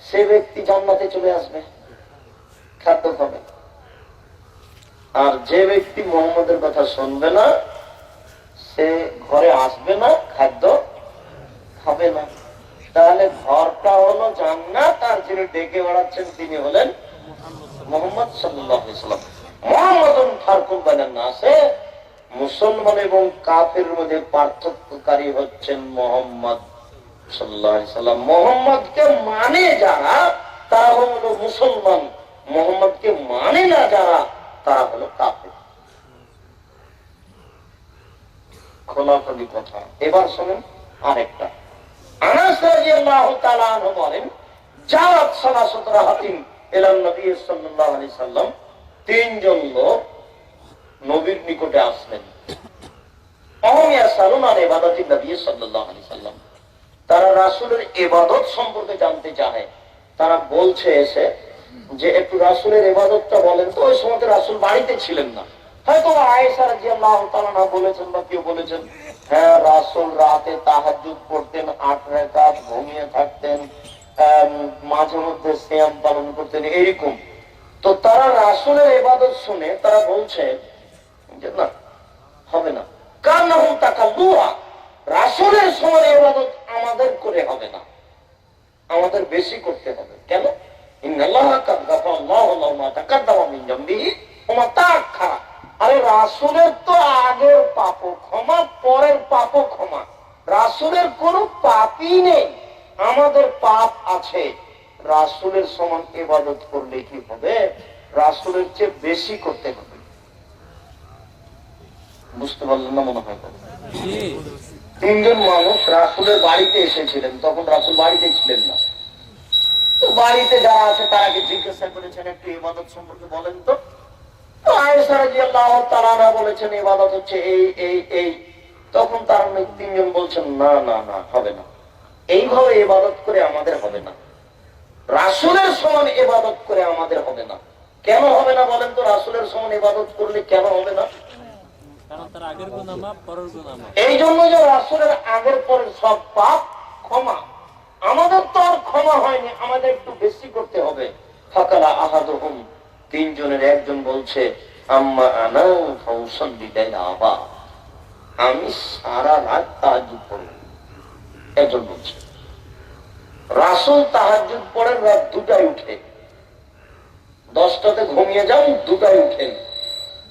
সে ব্যক্তি জান্নাতে চলে আসবে, খাদ্য খাবে। আর যে ব্যক্তি মুহাম্মাদের কথা শুনবে না, সে ঘরে আসবে না, খাদ্য খাবে না। তাহলে ঘরটা হলো জান্নাত, আর যিনি ডেকে বেড়াচ্ছেন তিনি হলেন মুহাম্মদ সাল্লাল্লাহু আলাইহি ওয়াসাল্লাম। মুহাম্মাদুন ফারকুন বাইনান নাসে, মুসলমান এবং কাফের মধ্যে পার্থক্যকারী হচ্ছেন মুহাম্মদ সাল্লাল্লাহু আলাইহি ওয়াসাল্লাম। মুহাম্মদকে মানে যারা, তারা হলো মুসলমান, মুহাম্মদকে মানে না যারা, তারা হলো কাফের। খোলাখুলি কথা। এবার শোনেন আরেকটা। আনাস রাদিয়াল্লাহু তাআলা আনহু বলেন, জাওয়াত সালাসাতু রাহাতিন ইলান নবী সাল্লাল্লাহু আলাইহি সাল্লাম, তিনজন লোক নবীর নিকটে আসলেন। অহম ইয়াসালুনা আন ইবাদাতিন নবী সাল্লাল্লাহু আলাইহি সাল্লাম, তারা রাসূলের ইবাদত সম্পর্কে জানতে চায়। তারা বলছে এসে যে একটু রাসূলের ইবাদতটা বলেন তো। ওই সময় রাসূল বাড়িতে ছিলেন না, হয়তো আয়েশা রাদিয়াল্লাহু তাআলা না বলেছেন বা কেউ বলেছেন, হ্যাঁ রাসূল রাতে তাহাজ্জুদ পড়তেন 8 রাকাত, ঘুমিয়ে থাকতেন, মাঝে মধ্যে সিয়াম পালন করতেন, এরকম। তো তারা রাসূলের ইবাদত শুনে তারা বলছে যে না, হবে না, কান্নাহুম তাকাল্লুহা, রাসূলের সময় ইবাদত আমাদের করে হবে না, আমাদের বেশি করতে হবে। কেন? ইন্নাল্লাহা কাদ গাফারাল্লাহু লাহু মা তাকাদ্দামা মিন যামবিহি ওয়া মা তাআখারা। আরে রাসূলের তো আগের পাপও ক্ষমা, পরের পাপও ক্ষমা। রাসূলের কোনো পাপই নেই, আমাদের পাপ আছে। রাসূলের সমান ইবাদত করলে কি হবে? রাসূলের চেয়ে বেশি করতে হবে। বুঝতে পারলেন না মনে হয়? তিনজন মানুষ রাসূলের বাড়িতে এসেছিলেন, তখন রাসূল বাড়িতে ছিলেন না। তো বাড়িতে যারা আছে তারাকে জিজ্ঞাসা করেছেন, একটু ইবাদত সম্পর্কে বলেন তো। আয়েশা রাদিয়াল্লাহু তাআলা বলেছেন ইবাদত হচ্ছে এই এই এই। তখন তারা তিনজন বলছেন, না না না, হবে না, এইভাবে ইবাদত করে আমাদের হবে না, রাসূলের সমান ইবাদত করে আমাদের হবে না। কেন হবে না বলেন তো? রাসূলের সমান ইবাদত করলে কেন হবে না? এই জন্য যে রাসূলের আগের পরের সব পাপ ক্ষমা। আমাদের তো আর ক্ষমা হয়নি, আমাদের একটু বেশি করতে হবে। ফাকালা আহাদুহুম, তিনজনের একজন বলছে আম্মা আনা ফাউসাল্লি লাইলা আবা, আমি সারা রাত তাহাজ্জুদ পড়ব। একজন বলছে রাসূল তাহাজ্জুদ পড়েন রাত 2টায় উঠে, 10টাতে ঘুমিয়ে যান, 2টায় উঠেন,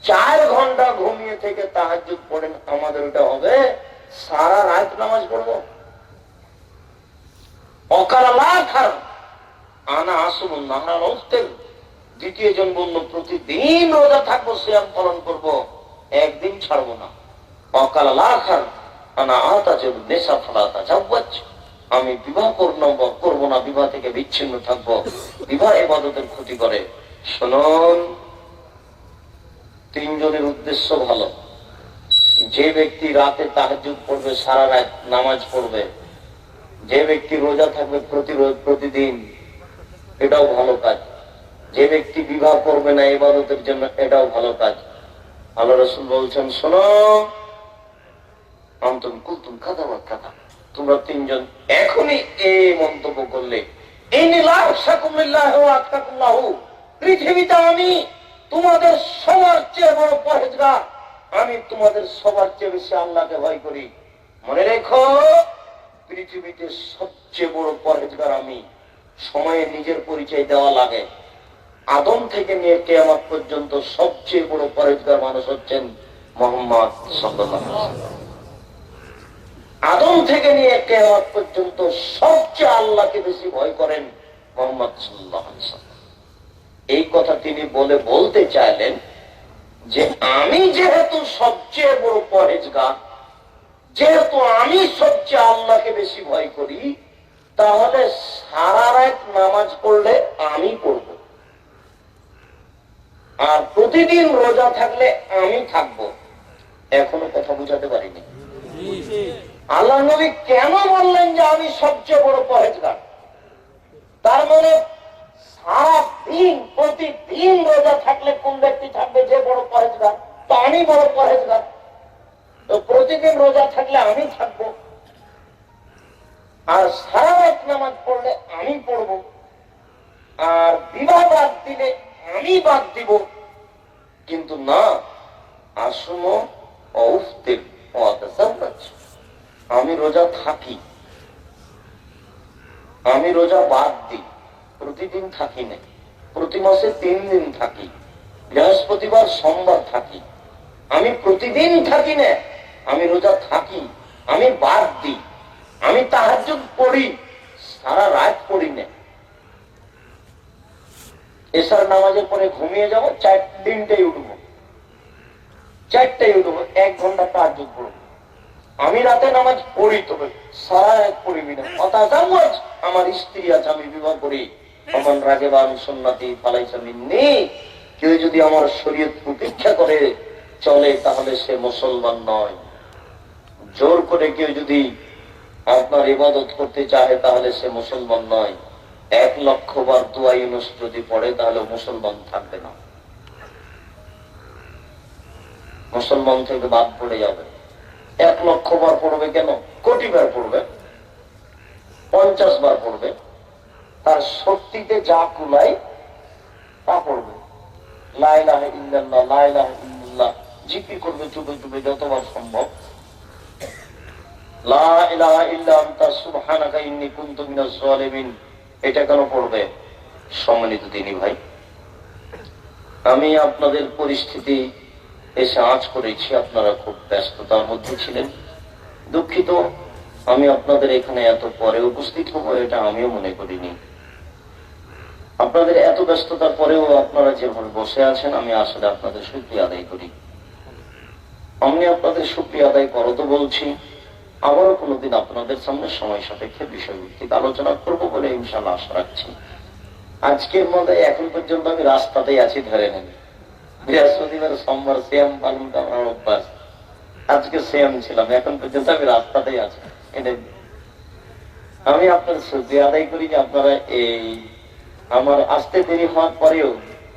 4 ঘন্টা ঘুমিয়ে থেকে তাহাজ্জুদ পড়েন। আমাদের ওটা হবে সারা রাত নামাজ পড়বো? অকালাখার আনা আসুন নাহার অস্তের। দ্বিতীয় জন বলল প্রতিদিন রোজা থাকবো, সিয়াম পালন করব, একদিন ছাড়বো না। অকালাখার আনা আতাজুল নেশা ফালাতা জাওয়াজ, আমি বিবাহ করব না, বিবাহ থেকে বিচ্ছিন্ন থাকবো, বিবাহ ইবাদতের ক্ষতি করে। শুনুন, তিনজনের উদ্দেশ্য ভালো। যে ব্যক্তি রাতে তাহাজ্জুদ পড়বে, সারা রাত নামাজ পড়বে, যে ব্যক্তি রোজা থাকবে প্রতিদিন, এটাও ভালো কাজ। যে ব্যক্তি বিবাহ করবে না ইবাদতের জন্য, এটাও ভালো কাজ। আল্লাহ রাসূল বলছেন, শোনো, আনতুম কুলতুম কাযা ওয়া কাযা, তোমরা তিনজন এখনই এই মন্তব্য করলে, ইন্নী লা আখশাকুম লিল্লাহি ওয়া আতকাকুল্লাহু, পৃথিবীতে আমি তোমাদের সবার চেয়ে বড় পরহেজগার, আমি তোমাদের সবার চেয়ে বেশি আল্লাহকে ভয় করি। মনে রেখো, পৃথিবীতে সবচেয়ে বড় পরহেজগার আমি। সময়ে নিজের পরিচয় দেওয়া লাগে। আদম থেকে নিয়ে কিয়ামত পর্যন্ত সবচেয়ে বড় পরহেজগার মানুষ হচ্ছেন মুহাম্মদ সাল্লাল্লাহু আলাইহি ওয়াসাল্লাম। আদম থেকে নিয়ে কিয়ামত পর্যন্ত সবচেয়ে আল্লাহকে বেশি ভয় করেন মুহাম্মদ সাল্লাল্লাহু আলাইহি ওয়াসাল্লাম। এই কথা তিনি বলতে চাইলেন যে আমি যেহেতু সবচেয়ে বড় পরহেজগার, যেহেতু আমি সবচেয়ে আল্লাহকে বেশি ভয় করি, তাহলে সারা রাত নামাজ পড়লে আমি পড়ব, আর প্রতিদিন রোজা থাকলে আমি থাকব। এখনো কথা বুঝাতে পারিনি। আল্লাহ নবী কেন বললেন যে আমি সবচেয়ে বড় পরহেজগার? তার মানে সারা দিন প্রতিদিন রোজা থাকলে কোন ব্যক্তি থাকবে? যে বড় পরহেজগার। তো আমি বড় পরহেজগার, তো প্রতিদিন রোজা থাকলে আমি থাকবো, আর সারা রাত নামাজ পড়লে আমি পড়ব, আর বিবাহ বাদ দিলে আমি বাদ দিব। কিন্তু না, আসুমো অউফতির ওয়া তাযাওয়াজ, আমি রোজা থাকি, আমি রোজা বাদ দিই, প্রতিদিন থাকি না, প্রতি মাসে 3 দিন থাকি, বৃহস্পতিবার সোমবার থাকি, আমি প্রতিদিন থাকি না, আমি রোজা থাকি, আমি বাদ দিই, আমি তাহাজ্জুদ পড়ি, সারা রাত পড়ি না, এশার নামাজের পরে ঘুমিয়ে যাবো, 3টায় উঠবো, 4টায় উঠবো, 1 ঘন্টা তাহাজ্জুদ পড়বো। আমি রাতে নামাজ পড়ি, তবে সারা রাত পড়িবি না। অতাজাওয়াজ, আমার স্ত্রী আছে, আমি বিবাহ করি। আমার রাগেবা আমি সুন্নতি ফালাইসা মিন্নি, কেউ যদি আমার শরীয়ত উপেক্ষা করে চলে, তাহলে সে মুসলমান নয়। জোর করে কেউ যদি আপনার ইবাদত করতে চায়, তাহলে সে মুসলমান নয়। 1 লক্ষ বার দোয়া ইউনূস যদি পড়ে, তাহলে মুসলমান থাকবে না, মুসলমান থেকে বাদ পড়ে যাবে। 1 লক্ষ বার পড়বে কেন? কোটি বার পড়বে, 50 বার পড়বে, তার শক্তিতে যা কুলায় তা পড়বে। লা ইলাহা ইল্লাল্লাহ, লা ইলাহা ইল্লাল্লাহ জিকির করবে চুপে চুপে যতবার সম্ভব। লা ইলাহা ইল্লা আনতা সুবহানাকা ইন্নী কুনতু মিনাজ জালিমিন, এটা কেন পড়বে? সম্মানিত দিনী ভাই, আমি আপনাদের পরিস্থিতি এসে আঁচ করেছি, আপনারা খুব ব্যস্ততার মধ্যে ছিলেন, দুঃখিত। আমি আপনাদের এখানে এত পরে উপস্থিত হবো, এটা আমিও মনে করিনি। আপনাদের এত ব্যস্ততার পরেও আপনারা যেভাবে বসে আছেন, আমি আসলে আপনাদের শুকরিয়া আদায় করি। আমি আপনাদের শুকরিয়া আদায় করো তো বলছি, আবারও কোনোদিন আপনাদের সামনে সময় সাপেক্ষে বিষয়ভিত্তিক আলোচনা করবো বলে ইনশাআল্লাহ আশা রাখছি। আজকের মধ্যে এখন পর্যন্ত আমি রাস্তাতেই আছি, ধরে নেন। বৃহস্পতিবার সোমবার সিয়াম পালন করার অভ্যাস, আজকে সিয়াম ছিলাম, এখন পর্যন্ত আমি রাস্তাতেই আছি। আমি আপনার শ্রদ্ধা আদায় করি যে আপনারা এই আমার আসতে দেরি হওয়ার পরেও